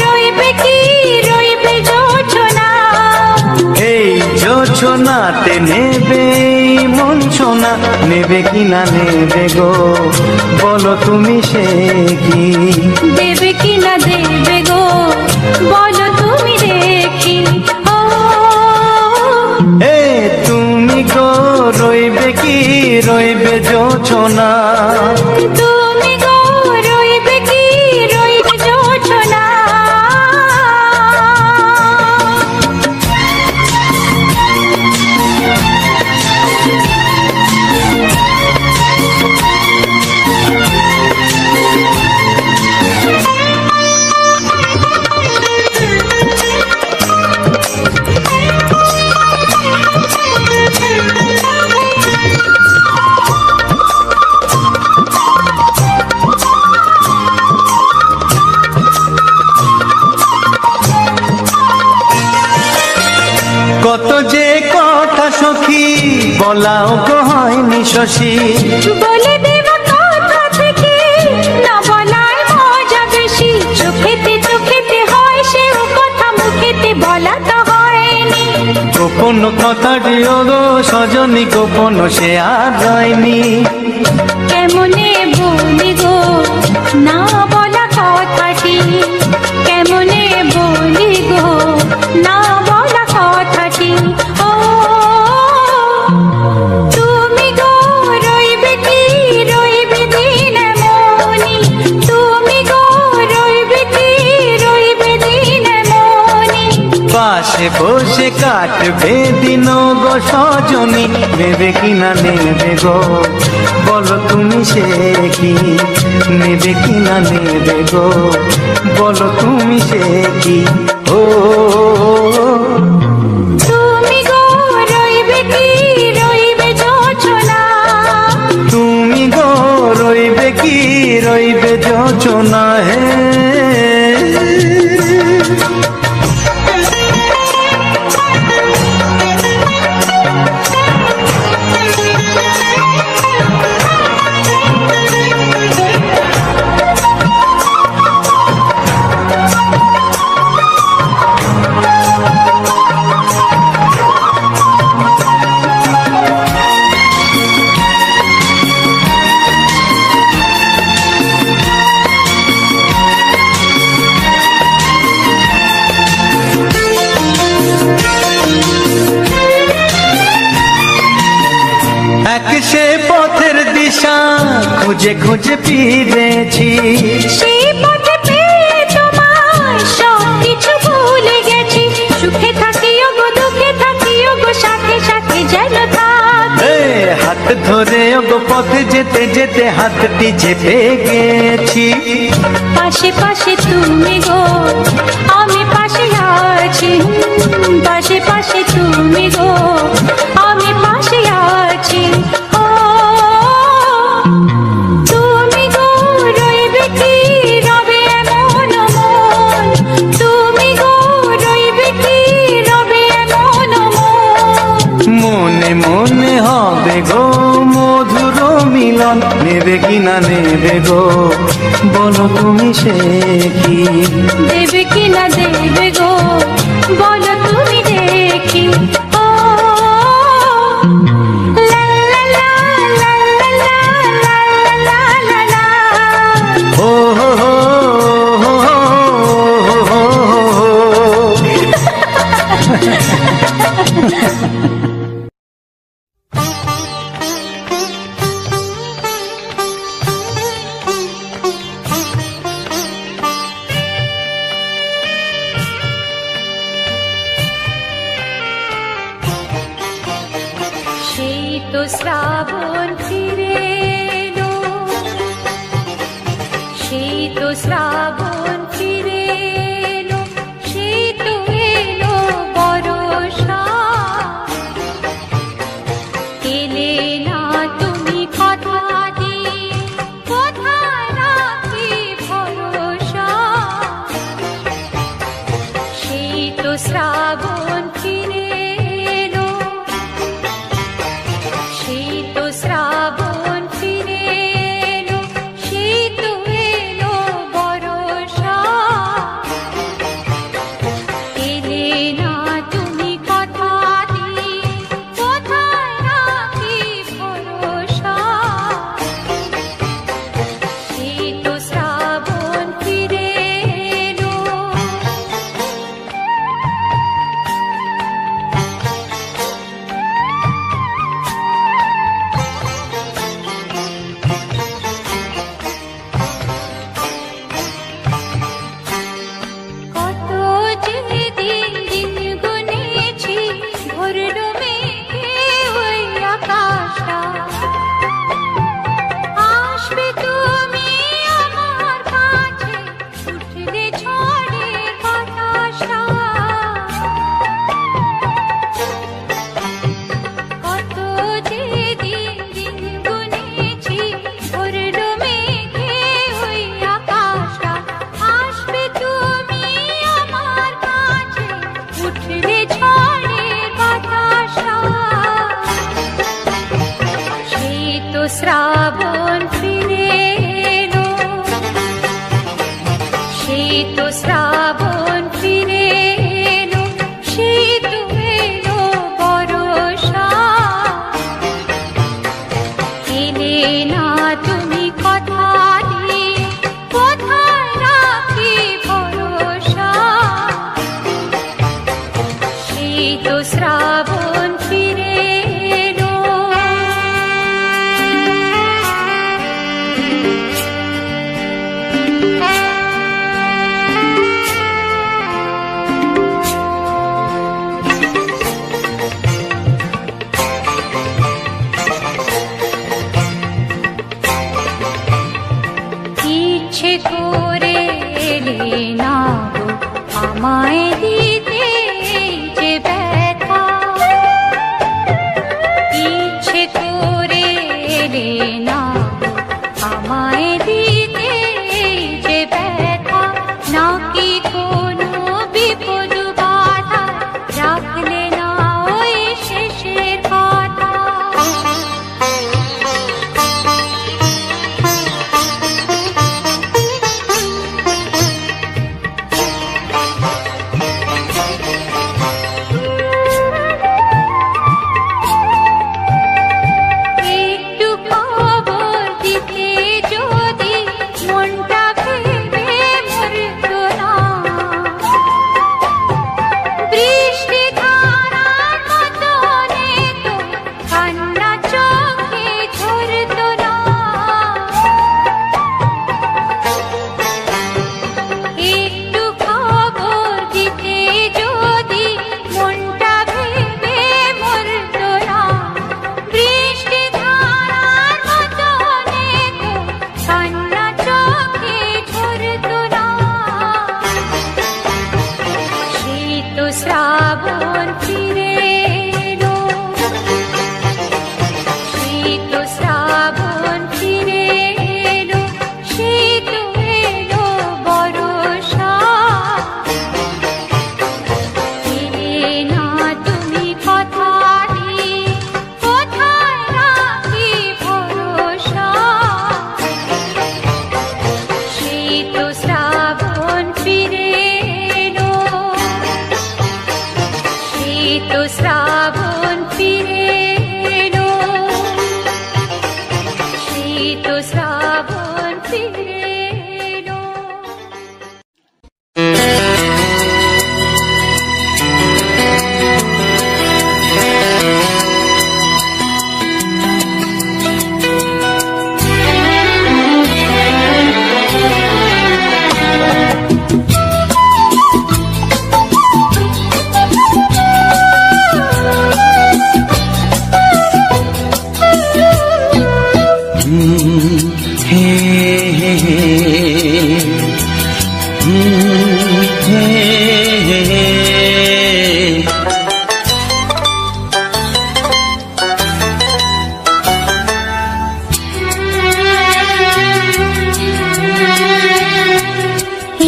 রইবে কি রইবে জোছনা, এই জোছনাতে নেবে মন সোনা, নেবে কি না নেবে গো বলো তুমি সে কি, দেবে কি না দেবে গো বলো তুমি দেখি। ও এ তুমি গো রইবে কি রইবে জোছনা, তুমি গো রইবে কি রইবে জোছনা। কত যে কথা সখী বলাও গো হয়নি শশী, বলে দেব কথা থেকে না বলায় মজা বেশি, চোখেতে চোখেতে হয় সে কোন কথাটি ওগো সজনী গোপন সে আর রয়নি। কেমনে বলি গো না বলা কথাটি, কেমনে বলি গো না বলা কথাটি। ও তুমি গো রইবে কি রইবে দিন মনি, তুমি গো রইবে কি রইবে দিন মনি। পাশে বসে কাটবে দিন গো সজনী, নেবে কি না নেবে গো বলো তুমি সে কি, নেবে কি না নেবে গো বলো তুমি সে কি। ও তুমি গো রইবে কি রইবে যোচনা, তুমি গো রইবে কি রইবে যোচনা হে। সে পথের দিশা খুঁজে খুঁজে ফিরেছি, সেই পথে পেয়ে তোমায় সব কিছু ভুলে গেছি। সুখে থাকিও গো দুঃখে থাকিও গো সাথে সাথে যেন থাক। হাত ধরে গো পথে যেতে যেতে হাতটি চেপে গেছি। পাশে পাশে তুমি গো আমি পাশে আছি, পাশে পাশে তুমি গো আমি পাশে আছি। ও তুমি গো রইবে কি রবে এমন মন, তুমি গো রইবে কি রবে এমন মন। মনে মনে হবে গো মধুর মিলন, নেবে কি না নেবে গো বলো তুমি সে কি, দেবে কি না দেবে গো বলো তুমি দেখি। ও লা লা লা লা লা লা লা লা লা। ও হো হো হো হো হো হো। সেই তো শ্রাবণ ফিরে এলো, সেই তো শ্রাবণ ফিরে এলো, সেই তো এলো বর্ষা। এলে না তুমি কথা দিয়ে, কোথায় রাখি ভরসা। সেই তো শ্রাবণ ফিরে এলো, সেই তো শ্রাবণ ফিরে এলো, সেই তো এলো বর্ষা। এলে না তুমি কথা দিয়ে, কোথায় রাখি ভরসা। সেই তো শ্রাবণ ফিরে এলো। কত যে দিন দিন গুনেছি, ভরল মেঘে ওই আকাশটা। আসবে তুমি আমার কাছে, উঠলে ঝড়ের বাতাসটা। কত যে দিন দিন গুনেছি, ভরল মেঘে ওই আকাশটা। আসবে তুমি আমার কাছে, উঠলে ঝড়ের বাতাসটা। সেই তো শ্রাবণ ফিরে এলো, সেই তো শ্রাবণ ফিরে এলো, সেই তো এলো না তুমি কথা দিয়ে, কোথায় রাখি ভরসা? সেই তো শ্রাবণ ফিরে এলো। ইচ্ছে করে এলে না গো আমায় দিতে যে ব্যথা, ইচ্ছে করে এলে না গো আমায় দিতে যে ব্যথা, নাকি কোনো বিপদ বাধা রাখলে না ওই শেষের কথা। একটু খবর দিতে যদি মনটা ভেবে মরতো না, বৃষ্টি ধারার মতো তো কান্না চোখে ঝরতো না। একটু খবর দিতে যদি মনটা ভেবে মরতো না, বৃষ্টি ধারার মতো তো কান্না চোখে ঝরতো না। সেই তো শ্রাবণ ফিরে এলো, সেই তো শ্রাবণ ফিরে এলো, সেই তো এলো বরষা। এলে না তুমি কথা দিয়ে, কোথায় রাখি ভরসা? সেই তো শ্রাবণ ফিরে এলো, সেই তো শ্রাবণ ফিরে এলো, সেই তো শ্রাবণ ফিরে এলো।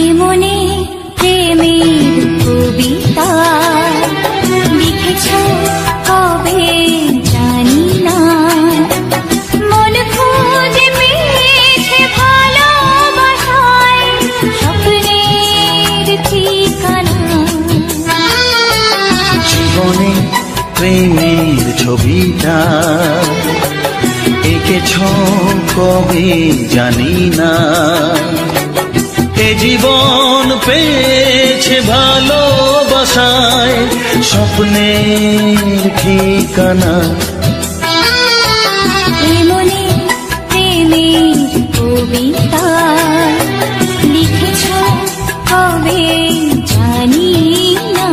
এমনি প্রেমের কবিতা লিখেছ কবে জানি না, মন খুঁজে পেয়েছে ভালোবাসায় স্বপ্নের ঠিকানা। জীবনে প্রেমের ছবিটা এঁকেছ কবে জানি না, এ জীবন পেয়েছে ভালোবাসায় স্বপ্নের ঠিকানা। এমনি প্রেমের কবিতা লিখেছ কবে জানি না।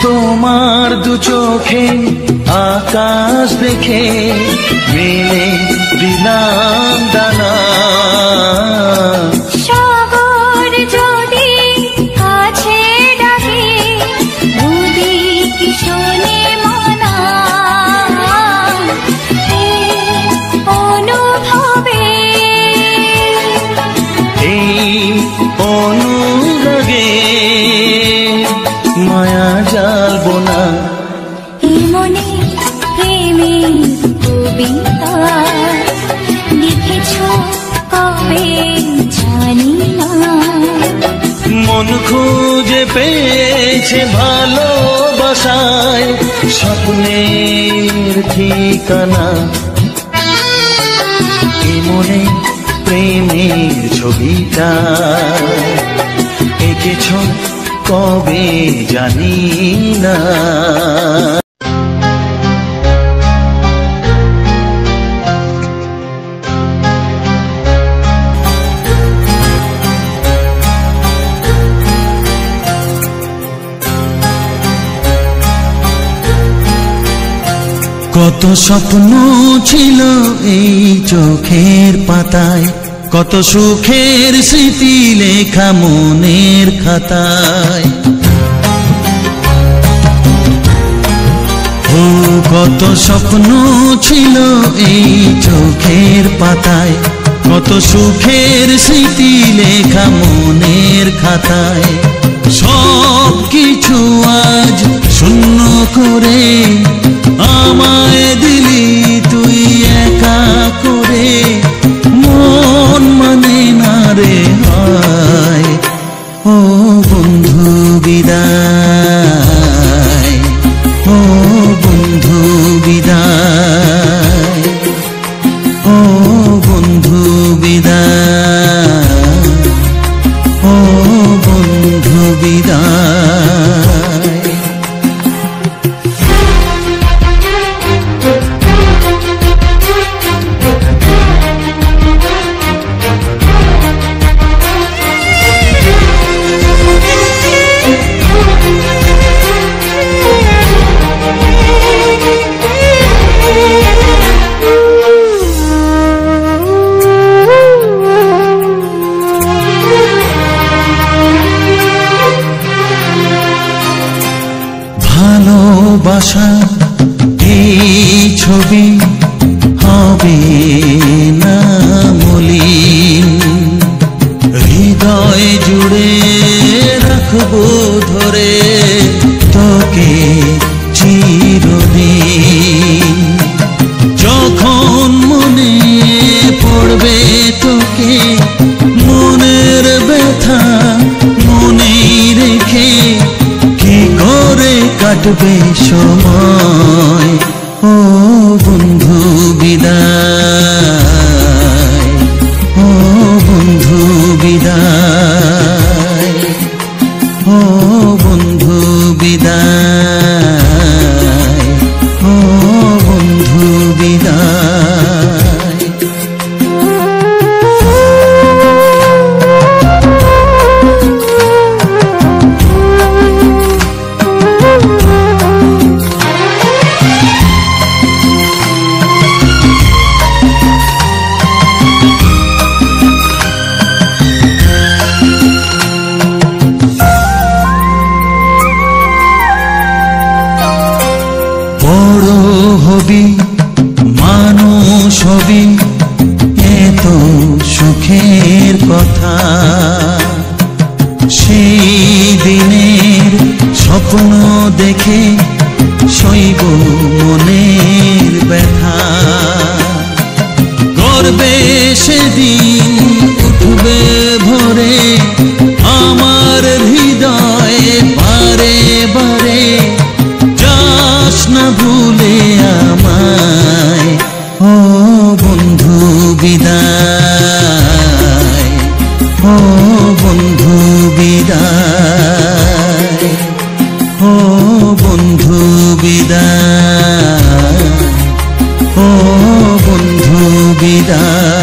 তোমার দু চোখে আকাশ দেখে মেলে দিলাম দানা, সাগর যদি কাছে ডাকে নদী কি শোনে মানা, অনুভবে এই অনুরাগে পারবো না। এই মনে প্রেমের কবিতা লিখেছ কবে জানি না। মন খুঁজে পেয়েছে ভালোবাসায় স্বপ্নের ঠিকানা। এ মনে প্রেমের ছবিটা এঁকেছ কবে জানি না। কত স্বপ্ন ছিল এই চোখের পাতায়, কত সুখের স্মৃতি লেখা মনের খাতায়। ও কত স্বপ্ন ছিল এই চোখের পাতায়, কত সুখের স্মৃতি লেখা মনের খাতায়। সব কিছু আজ শূন্য করে আমায় দিলি তুই একা করে। মন মানে না রে হায়, ও বন্ধু বিদায়, ও বন্ধু বিদায়, ও বন্ধু বিদায়, ও বন্ধু বিদায়। ভালোবাসা এই ছবি হবে না মলিন, হৃদয় জুড়ে রাখবো ধরে তোকে চিরদিন। যখন মনে পড়বে তোকে মনের ব্যথা মনেই রেখে কি করে কাটবে সময়। ও বন্ধু বিদায়, ও বন্ধু বিদায়, ও বন্ধু বিদায়, ও বন্ধু বিদায়। বড় হবি মানুষ হবি এত সুখের কথা, সেই দিনের স্বপ্ন দেখে সইব মনের ব্যথা। গর্বে সেদিন উঠবে ভরে আমার হৃদয়ে বারে বারে। যাস না ভুলে আমায়, ও বন্ধু বিদায়, ও বন্ধু বিদায়, ও বন্ধু বিদায়, ও বন্ধু বিদায়।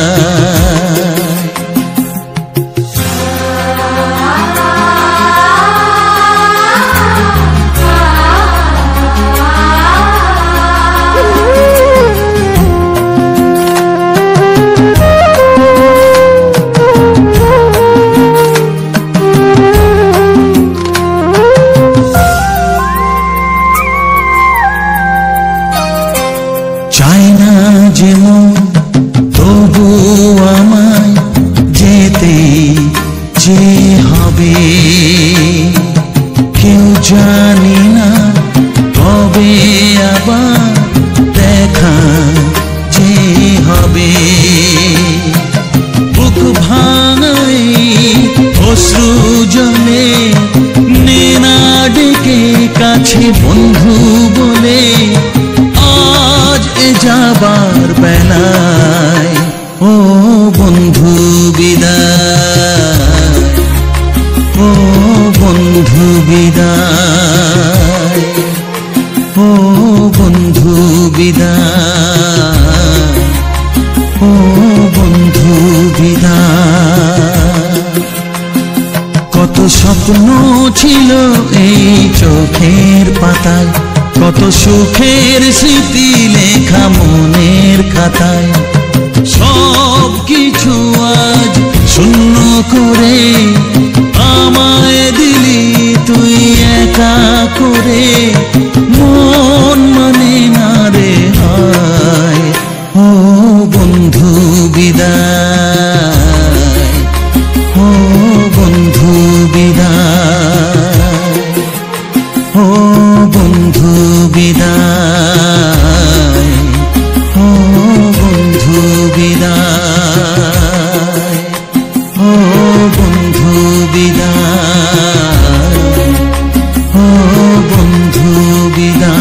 চায় না যেমন তবু আমায় যেতে যে হবে। কেউ জানি না জলে নে না ডেকে কাছে বন্ধু বলে আজ এ যাবার বেলায় ও বন্ধু বিদায় ও বন্ধু বিদায় ও বন্ধু বিদায় ও বন্ধু বিদায় কত স্বপ্ন ছিল এই চোখের পাতায় কত সুখের স্মৃতি লেখা মনের খাতায় সব কিছু আজ শূন্য করে আমায় দিলি তুই একা করে মন মানে না রে হায় ও বন্ধু বিদায় ও বন্ধু বিদায় ও বন্ধু বিদায় ও বন্ধু বিদায় ও বন্ধু বিদায় ও বন্ধু বিদায়।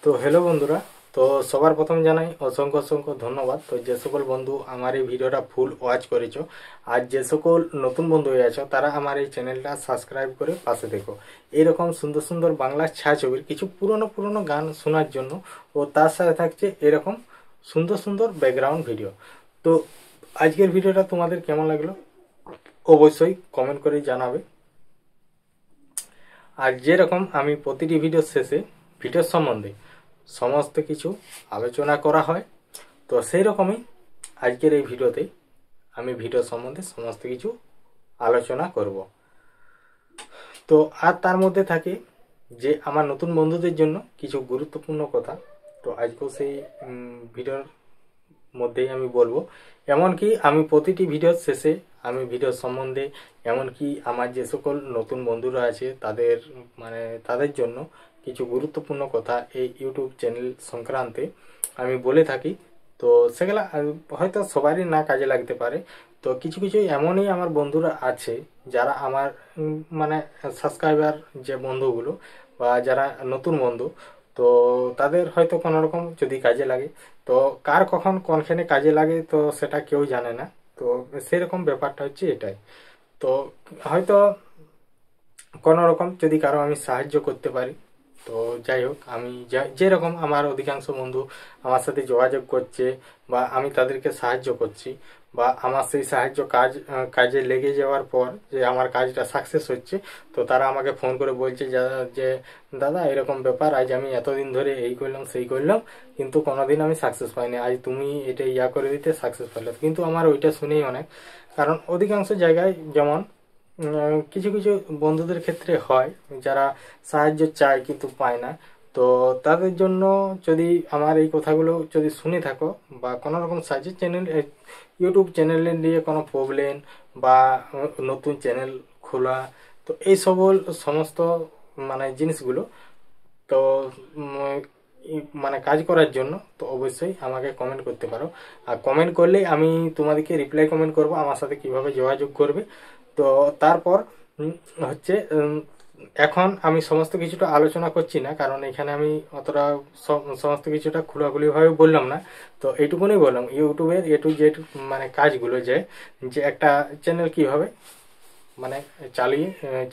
তো হ্যালো বন্ধুরা, তো সবার প্রথম জানাই অসংখ্য অসংখ্য ধন্যবাদ। তো যে সকল বন্ধু আমার এই ভিডিওটা ফুল ওয়াচ করেছো আর যে সকল নতুন বন্ধু হয়ে আছো তারা আমার এই চ্যানেলটা সাবস্ক্রাইব করে পাশে দেখো এরকম সুন্দর সুন্দর বাংলা ছায়াছবির কিছু পুরনো পুরনো গান শোনার জন্য ও তার সাথে থাকছে এরকম সুন্দর সুন্দর ব্যাকগ্রাউন্ড ভিডিও। তো আজকের ভিডিওটা তোমাদের কেমন লাগলো অবশ্যই কমেন্ট করে জানাবে। আর যেরকম আমি প্রতিটি ভিডিওর শেষে ভিডিওর সম্বন্ধে সমস্ত কিছু আলোচনা করা হয়, তো সেই রকমই আজকের এই ভিডিওতে আমি ভিডিও সম্বন্ধে সমস্ত কিছু আলোচনা করব। তো আর তার মধ্যে থাকে যে আমার নতুন বন্ধুদের জন্য কিছু গুরুত্বপূর্ণ কথা, তো আজকেও সেই ভিডিওর মধ্যেই আমি বলবো। এমনকি আমি প্রতিটি ভিডিওর শেষে আমি ভিডিও সম্বন্ধে এমনকি আমার যে সকল নতুন বন্ধুরা আছে তাদের জন্য কিছু গুরুত্বপূর্ণ কথা এই ইউটিউব চ্যানেল সংক্রান্তে আমি বলে থাকি। তো সেগুলা হয়তো সবারই না কাজে লাগতে পারে, তো কিছু কিছু এমনই আমার বন্ধুরা আছে যারা আমার সাবস্ক্রাইবার যে বন্ধুগুলো বা যারা নতুন বন্ধু, তো তাদের হয়তো কোনো রকম যদি কাজে লাগে, তো কার কখন কোনখানে কাজে লাগে তো সেটা কেউ জানে না। তো সেরকম ব্যাপারটা হচ্ছে এটাই। তো হয়তো কোনো রকম যদি কারো আমি সাহায্য করতে পারি, তো যাই হোক, আমি যেরকম আমার অধিকাংশ বন্ধু আমার সাথে যোগাযোগ করছে বা আমি তাদেরকে সাহায্য করছি বা আমার সেই সাহায্য কাজে লেগে যাওয়ার পর যে আমার কাজটা সাকসেস হচ্ছে, তো তারা আমাকে ফোন করে বলছে যে দাদা এরকম ব্যাপার, আজ আমি এতদিন ধরে এই করলাম সেই করলাম কিন্তু কোনোদিন আমি সাকসেস পাইনি, আজ তুমি এটা ইয়া করে দিতে সাকসেস পাইলে। কিন্তু আমার ওইটা শুনেই অনেক, কারণ অধিকাংশ জায়গায় যেমন কিছু কিছু বন্ধুদের ক্ষেত্রে হয় যারা সাহায্য চায় কিন্তু পায় না। তো তাদের জন্য যদি আমার এই কথাগুলো যদি শুনে থাকো বা কোনো রকম সাহায্য ইউটিউব চ্যানেলে নিয়ে কোনো প্রবলেম বা নতুন চ্যানেল খোলা, তো এই সমস্ত জিনিসগুলো তো কাজ করার জন্য তো অবশ্যই আমাকে কমেন্ট করতে পারো। আর কমেন্ট করলে আমি তোমাদেরকে রিপ্লাই কমেন্ট করব আমার সাথে কিভাবে যোগাযোগ করবে। তো তারপর হচ্ছে এখন আমি সমস্ত কিছুটা আলোচনা করছি না, কারণ এখানে আমি অতটা সমস্ত কিছুটা খোলাখুলিভাবে বললাম না। তো এইটুকুনি বললাম ইউটিউবের এ টু জেড কাজগুলো, যে একটা চ্যানেল কিভাবে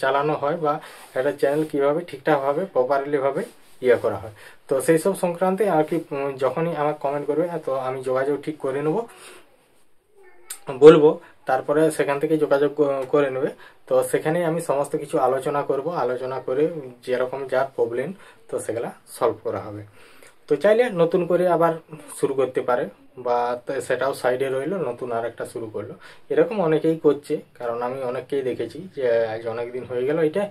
চালানো হয় বা একটা চ্যানেল কিভাবে ঠিকঠাকভাবে প্রপারলি ভাবে ইয়ে করা হয়, তো সেই সব সংক্রান্তে আর কি যখনই আমার কমেন্ট করবে তো আমি যোগাযোগ ঠিক করে নেব, বলবো, তারপরে সেখান থেকে যোগাযোগ করে নেবে। তো সেখানে আমি সমস্ত কিছু আলোচনা করব, আলোচনা করে যেরকম যার প্রবলেম তো সেগুলা সলভ করা হবে। তো চাইলে নতুন করে আবার শুরু করতে পারে বা সেটাও সাইডে রইলো, নতুন আর একটা শুরু করলো, এরকম অনেকেই করছে। কারণ আমি অনেককেই দেখেছি যে আজ অনেক দিন হয়ে গেল এটা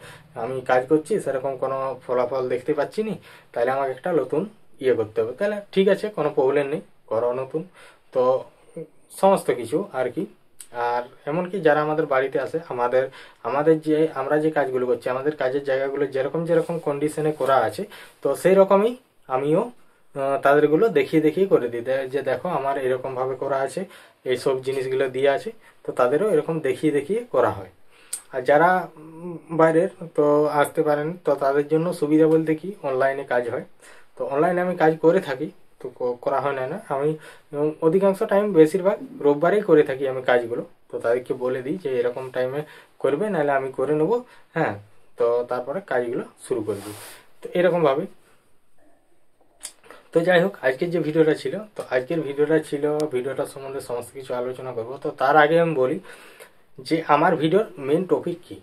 আমি কাজ করছি, সেরকম কোনো ফলাফল দেখতে পাচ্ছি নি, তাহলে আমাকে একটা নতুন ইয়ে করতে হবে। তাহলে ঠিক আছে, কোনো প্রবলেম নেই, করো নতুন। তো সমস্ত কিছু আর কি। আর এমনকি যারা আমাদের বাড়িতে আসে, আমরা যে কাজগুলো করছি, আমাদের কাজের জায়গাগুলো যেরকম কন্ডিশনে করা আছে, তো সেই রকমই আমিও তাদেরগুলো দেখিয়ে দেখিয়ে করে দিই যে দেখো আমার এরকমভাবে করা আছে, এইসব জিনিসগুলো দিয়ে আছে, তো তাদেরও এরকম দেখিয়ে দেখিয়ে করা হয়। আর যারা বাইরের তো আসতে পারেন, তো তাদের জন্য সুবিধা বলতে কি অনলাইনে কাজ হয়। তো অনলাইনে আমি কাজ করে থাকি, তো করা হয় না আমি অধিকাংশ টাইম বেশিরভাগ রোববারেই করে থাকি আমি কাজগুলো। তো তাদেরকে বলে দিই যে এরকম টাইমে করবে, নাহলে আমি করে নেবো, হ্যাঁ। তো তারপরে কাজগুলো শুরু করে দিই, তো এরকমভাবে। তো যাই হোক, আজকের যে ভিডিওটা ছিল, তো আজকের ভিডিওটা সম্বন্ধে সমস্ত কিছু আলোচনা করবো। তো তার আগে আমি বলি যে আমার ভিডিওর মেন টপিক কি।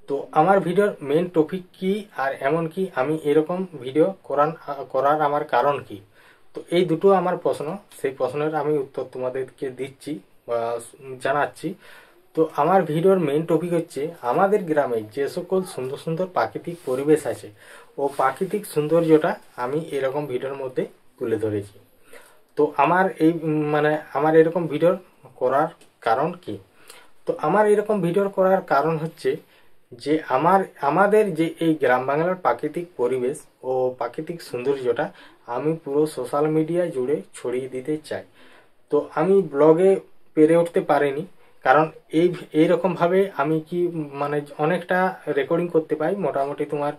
তো আমার ভিডিওর মেন টপিক কি, আর এমন কি আমি এরকম ভিডিও করার আমার কারণ কি। তো এই দুটো আমার প্রশ্ন, সেই প্রশ্নের আমি উত্তর তোমাদেরকে দিচ্ছি বা জানাচ্ছি। তো আমার ভিডিওর মেন টপিক হচ্ছে আমাদের গ্রামে যে সকল সুন্দর সুন্দর প্রাকৃতিক পরিবেশ আছে ও প্রাকৃতিক সৌন্দর্যটা আমি এরকম ভিডিওর মধ্যে তুলে ধরেছি। তো আমার আমার এরকম ভিডিও করার কারণ কি। তো আমার এরকম ভিডিও করার কারণ হচ্ছে যে আমাদের যে এই গ্রাম বাংলার প্রাকৃতিক পরিবেশ ও প্রাকৃতিক সৌন্দর্যটা আমি পুরো সোশ্যাল মিডিয়া জুড়ে ছড়িয়ে দিতে চাই। তো আমি ব্লগে পেরে উঠতে পারিনি, কারণ এইরকমভাবে আমি কি অনেকটা রেকর্ডিং করতে পাই, মোটামুটি তোমার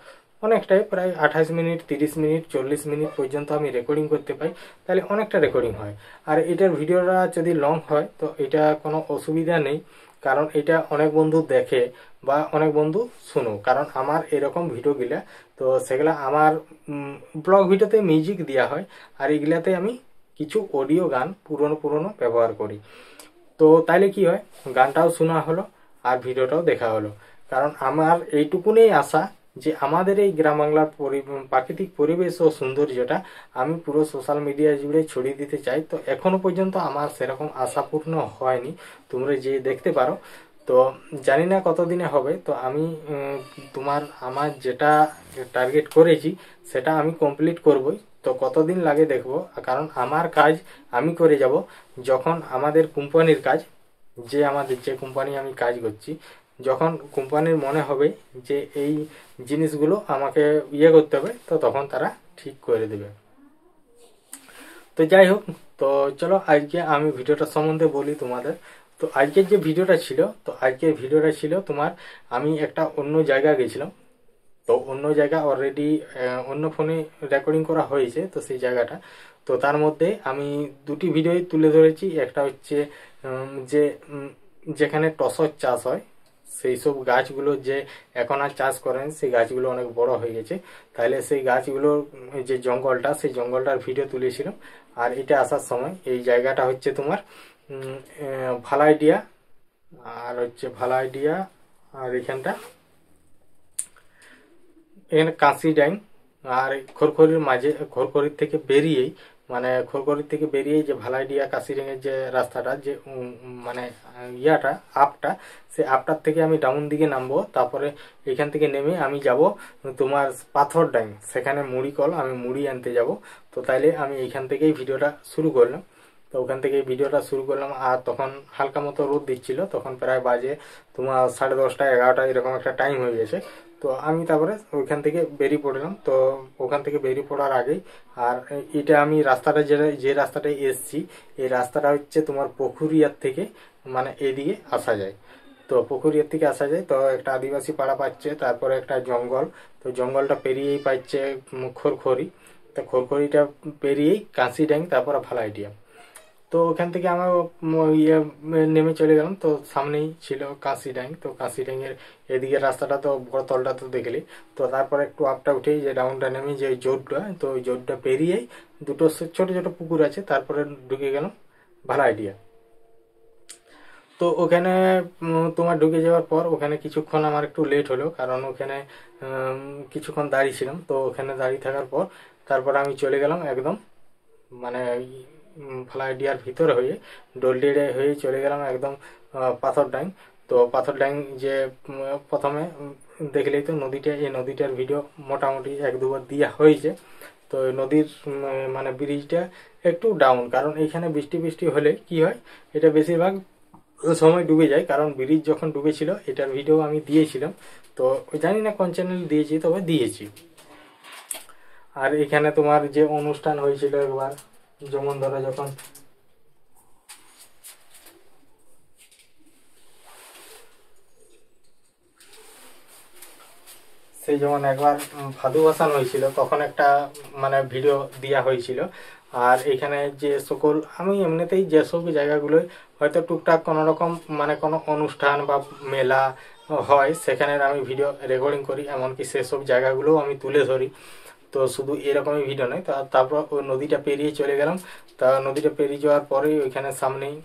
অনেকটাই, প্রায় 28 মিনিট, 30 মিনিট, 40 মিনিট পর্যন্ত আমি রেকর্ডিং করতে পাই, তাহলে অনেকটা রেকর্ডিং হয়। আর এটার ভিডিওটা যদি লং হয় তো এটা কোনো অসুবিধা নেই, কারণ এটা অনেক বন্ধু দেখে বা অনেক বন্ধু শুনো। কারণ আমার এরকম ভিডিওগুলা, তো সেগুলা আমার ব্লগ ভিডিওতে মিউজিক দেওয়া হয়, আর এগুলাতে আমি কিছু অডিও গান পুরনো ব্যবহার করি। তো তাইলে কি হয়, গানটাও শোনা হলো আর ভিডিওটাও দেখা হলো। কারণ আমার এইটুকুনই আশা যে আমাদের এই গ্রাম বাংলার প্রাকৃতিক পরিবেশ ও সৌন্দর্যটা আমি পুরো সোশ্যাল মিডিয়া জুড়ে ছড়িয়ে দিতে চাই। তো এখনো পর্যন্ত আমার সেরকম আশা পূর্ণ হয়নি, তোমরা যে দেখতে পারো। তো জানি না কতদিনে হবে। তো আমি আমার যেটা টার্গেট করেছি সেটা আমি কমপ্লিট করবই। তো কতদিন লাগে দেখবো, কারণ আমার কাজ আমি করে যাব যখন আমাদের কোম্পানির কাজ, যে কোম্পানি আমি কাজ করছি, যখন কোম্পানির মনে হবে যে এই জিনিসগুলো আমাকে করতে হবে, তো তখন তারা ঠিক করে দেবে। তো যাই হোক, তো চলো আজকে আমি ভিডিওটা সম্বন্ধে বলি তোমাদের। তো আজকের যে ভিডিওটা ছিল, তোমার আমি একটা অন্য জায়গা গেছিলাম। তো অন্য জায়গা অলরেডি অন্য ফোনে রেকর্ডিং করা হয়েছে, তো সেই জায়গাটা, তো তার মধ্যে আমি দুটি ভিডিও তুলে ধরেছি। একটা হচ্ছে যেখানে টসর চাষ হয়, সেই সব গাছগুলো যে এখন আর চাষ করেন, সেই গাছগুলো অনেক বড় হয়ে গেছে, তাহলে সেই গাছগুলোর যে জঙ্গলটা, সেই জঙ্গলটার ভিডিও তুলেছিলাম। আর এটা আসার সময় এই জায়গাটা হচ্ছে তোমার ভালাইডিয়া, আর এখানে কাঁচি ডাইং, আর খড়খড়ির থেকে বেরিয়েই যে ভালাইডিয়া কাশিডাঙ্গের যে রাস্তাটা, যে আপটা, সেই আপটার থেকে আমি ডাউন দিকে নামবো। তারপরে এখান থেকে নেমে আমি যাব তোমার পাথর ডাইং, সেখানে আমি মুড়ি আনতে যাব। তো তাইলে আমি এইখান থেকেই ভিডিওটা শুরু করলাম। তো ওখান থেকে ভিডিওটা শুরু করলাম, আর তখন হালকা মতো রোদ দিচ্ছিল, তখন প্রায় বাজে তোমার 10:30, 11টা এরকম একটা টাইম হয়ে গেছে। তো আমি তারপরে ওইখান থেকে বেরিয়ে পড়লাম। তো ওখান থেকে বেরিয়ে পড়ার আগেই, আর এটা আমি রাস্তাটা যে রাস্তাটায় এসছি, এই রাস্তাটা হচ্ছে তোমার পুকুরিয়ার থেকে এদিকে আসা যায়। তো পুকুরিয়ার থেকে আসা যায়, তো একটা আদিবাসী পাড়া পাচ্ছে, তারপরে একটা জঙ্গল, তো জঙ্গলটা পেরিয়েই পাচ্ছে খড়খড়ি, তো খড়খড়িটা পেরিয়েই কাঁচি ডাইং, তারপরে ভালাইডিয়া। তো ওখান থেকে আমার নেমে চলে গেলাম। তো সামনেই ছিল কাঁচি ডাইং। তো কাঁচি ডাইং এর এদিকে রাস্তাটা তো বড়, তলটা তো দেখলি। তো তারপরে একটু আপটা উঠেই যে ডাউনটা নেমে যে জোরটা, তো ওই জোরটা পেরিয়েই দুটো ছোট ছোট পুকুর আছে, তারপরে ঢুকে গেলাম ভালাইডিয়া। তো ওখানে তোমার ঢুকে যাওয়ার পর ওখানে কিছুক্ষণ আমার একটু লেট হলো, কারণ ওখানে কিছুক্ষণ দাঁড়িয়েছিলাম। তো ওখানে দাঁড়িয়ে থাকার পর তারপর আমি চলে গেলাম একদম ভালাইডিয়ার ভিতরে হয়ে, ডলডিড়ে হয়ে চলে গেলাম একদম পাথর ডাইং। তো পাথর ডাইং যে প্রথমে দেখলেই তো নদীটা, এই নদীটার ভিডিও মোটামুটি 1-2 বার দেওয়া হয়েছে। তো নদীর ব্রিজটা একটু ডাউন, কারণ এইখানে বৃষ্টি হলে কি হয়, এটা বেশিরভাগ সময় ডুবে যায়। কারণ ব্রিজ যখন ডুবেছিল, এটার ভিডিও আমি দিয়েছিলাম। তো জানি না কোন চ্যানেল দিয়েছি, তবে দিয়েছি। আর এখানে তোমার যে অনুষ্ঠান হয়েছিল একবার, যেমন ধরো যখন সেই যেমন একবার ভাদু ভাসান হয়েছিল, তখন একটা মানে ভিডিও দেওয়া হয়েছিল। আর এখানে যে সকল আমি এমনিতেই যেসব জায়গাগুলোয় হয়তো টুকটাক কোনো রকম মানে কোনো অনুষ্ঠান বা মেলা হয় সেখানে আমি ভিডিও রেকর্ডিং করি, এমনকি সেসব জায়গাগুলোও আমি তুলে ধরি। তো শুধু এরকমই ভিডিও নয়, তারপর ওই নদীটা পেরিয়ে চলে গেলাম। তা নদীটা পেরিয়ে যাওয়ার পরেই ওইখানে সামনেই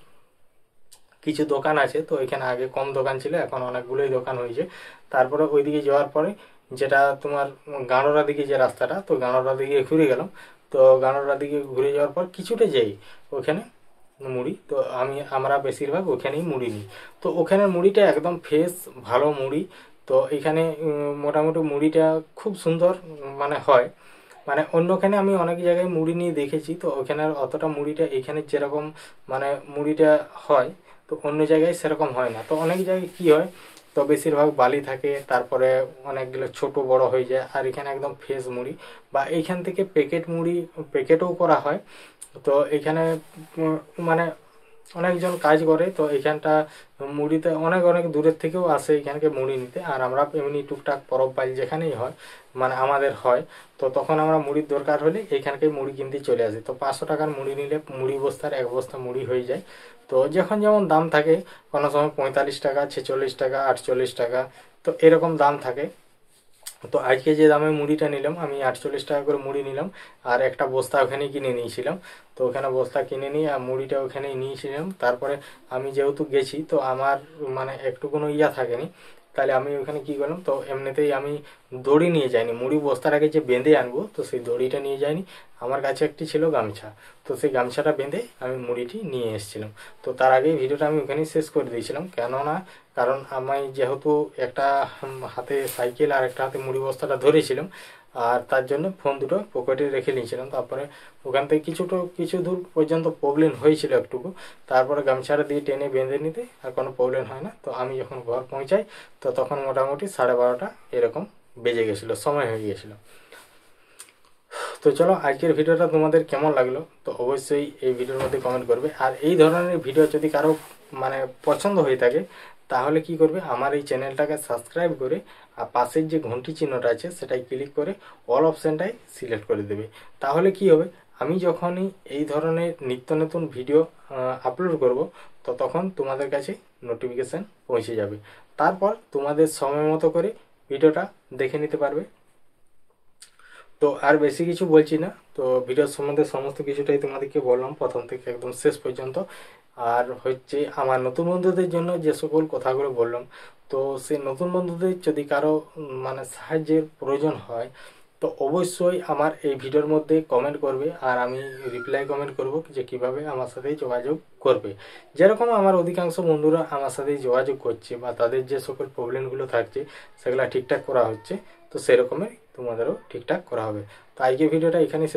কিছু দোকান আছে। তো এখানে আগে কম দোকান ছিল, এখন অনেকগুলোই দোকান হয়েছে। তারপরে ওইদিকে যাওয়ার পরে যেটা তোমার গাঁড়রা দিকে যে রাস্তাটা, তো গাঁড়রা দিকে ঘুরে গেলাম। তো গাঁড়রা দিকে ঘুরে যাওয়ার পর কিছুটা যাই ওখানে মুড়ি, তো আমরা বেশিরভাগ ওখানেই মুড়ি নিই। তো ওখানের মুড়িটা একদম ফ্রেশ ভালো মুড়ি। তো এখানে মোটামুটি মুড়িটা খুব সুন্দর মানে হয়। মানে অন্যখানে আমি অনেক জায়গায় মুড়ি নিয়ে দেখেছি, তো ওখানের অতটা মুড়িটা এখানে যেরকম মানে মুড়িটা হয়, তো অন্য জায়গায় সেরকম হয় না। তো অনেক জায়গায় কি হয়, তো বেশিরভাগ বালি থাকে, তারপরে অনেকগুলো ছোট বড় হয়ে যায়। আর এখানে একদম ফ্রেশ মুড়ি, বা এইখান থেকে প্যাকেট মুড়ি প্যাকেটও করা হয়। তো এখানে মানে অনেকজন কাজ করে। তো এখানটা মুড়িতে অনেক অনেক দূরের থেকেও আসে এখানকে মুড়ি নিতে। আর আমরা এমনি টুকটাক পরব পাল যেখানেই হয় মানে আমাদের হয়, তো তখন আমরা মুড়ির দরকার হলে এখানকে মুড়ি কিনতে চলে আসি। তো 500 টাকার মুড়ি নিলে মুড়ি বস্তার এক বস্তা মুড়ি হয়ে যায়। তো যখন যেমন দাম থাকে, কোনো সময় 45 টাকা, 46 টাকা, 48 টাকা, তো এরকম দাম থাকে। তো আজকে যে দামে মুড়িটা নিলাম, আমি 48 টাকা করে মুড়ি নিলাম। আর একটা বস্তা ওখানেই কিনে নিয়েছিলাম। তো ওখানে বস্তা কিনে নিয়ে আর মুড়িটা ওখানেই নিয়েছিলাম। তারপরে আমি যেহেতু গেছি, তো আমার মানে একটু কোনো ইয়া থাকেনি, তাহলে আমি ওখানে কি করলাম, তো এমনিতেই আমি দড়ি নিয়ে যাইনি। মুড়ি বস্তার আগে যে বেঁধে আনবো, তো সেই দড়িটা নিয়ে যাইনি। আমার কাছে একটি ছিল গামছা, তো সেই গামছাটা বেঁধে আমি মুড়িটি নিয়ে এসেছিলাম। তো তার আগেই ভিডিওটা আমি ওখানেই শেষ করে দিয়েছিলাম। কেননা কারণ আমি যেহেতু একটা হাতে সাইকেল আর একটা হাতে মুড়ি বস্তাটা ধরেছিলাম, আর তার জন্য ফোন দুটো পকেটে রেখে নিয়েছিলাম। তারপরে ওখান থেকে কিছু দূর পর্যন্ত প্রবলেম হয়েছিল একটুকু, তারপরে গামছাটা দিয়ে টেনে বেঁধে নিতে আর কোনো প্রবলেম হয় না। তো আমি যখন ঘর পৌঁছাই, তো তখন মোটামুটি 12:30 এরকম বেজে গেছিলো, সময় হয়ে গেছিলো। তো চলো, আজকের ভিডিওটা তোমাদের কেমন লাগলো তো অবশ্যই এই ভিডিওর মধ্যে কমেন্ট করবে। আর এই ধরনের ভিডিও যদি কারো মানে পছন্দ হয়ে থাকে, তাহলে কি করবে, আমার এই চ্যানেলটাকে সাবস্ক্রাইব করে আর পাশের যে ঘন্টি চিহ্নটা আছে সেটাই ক্লিক করে অল অপশানটাই সিলেক্ট করে দেবে। তাহলে কি হবে, আমি যখনই এই ধরনের নিত্য নতুন ভিডিও আপলোড করব, তো তখন তোমাদের কাছে নোটিফিকেশান পৌঁছে যাবে। তারপর তোমাদের সময় মতো করে ভিডিওটা দেখে নিতে পারবে। তো আর বেশি কিছু বলছি না, তো ভিডিওর সম্বন্ধে সমস্ত কিছুটাই তোমাদেরকে বললাম প্রথম থেকে একদম শেষ পর্যন্ত। আর হচ্ছে আমার নতুন বন্ধুদের জন্য যে সকল কথাগুলো বললাম, তো সেই নতুন বন্ধুদের যদি কারো মানে সাহায্যের প্রয়োজন হয়, তো অবশ্যই আমার এই ভিডিওর মধ্যে কমেন্ট করবে, আর আমি রিপ্লাই কমেন্ট করব যে কিভাবে আমার সাথে যোগাযোগ করবে। যেরকম আমার অধিকাংশ বন্ধুরা আমার সাথে যোগাযোগ করছে বা তাদের যে সকল প্রবলেমগুলো থাকছে সেগুলো ঠিকঠাক করা হচ্ছে, তো সেরকমই তোমাদেরও ঠিকঠাক করা হবে। তো আজকে ভিডিওটা এখানেই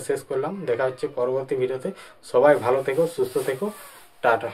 শেষ করলাম। দেখা হচ্ছে পরবর্তী ভিডিওতে। সবাই ভালো থেকো, সুস্থ থেকো, টাটা।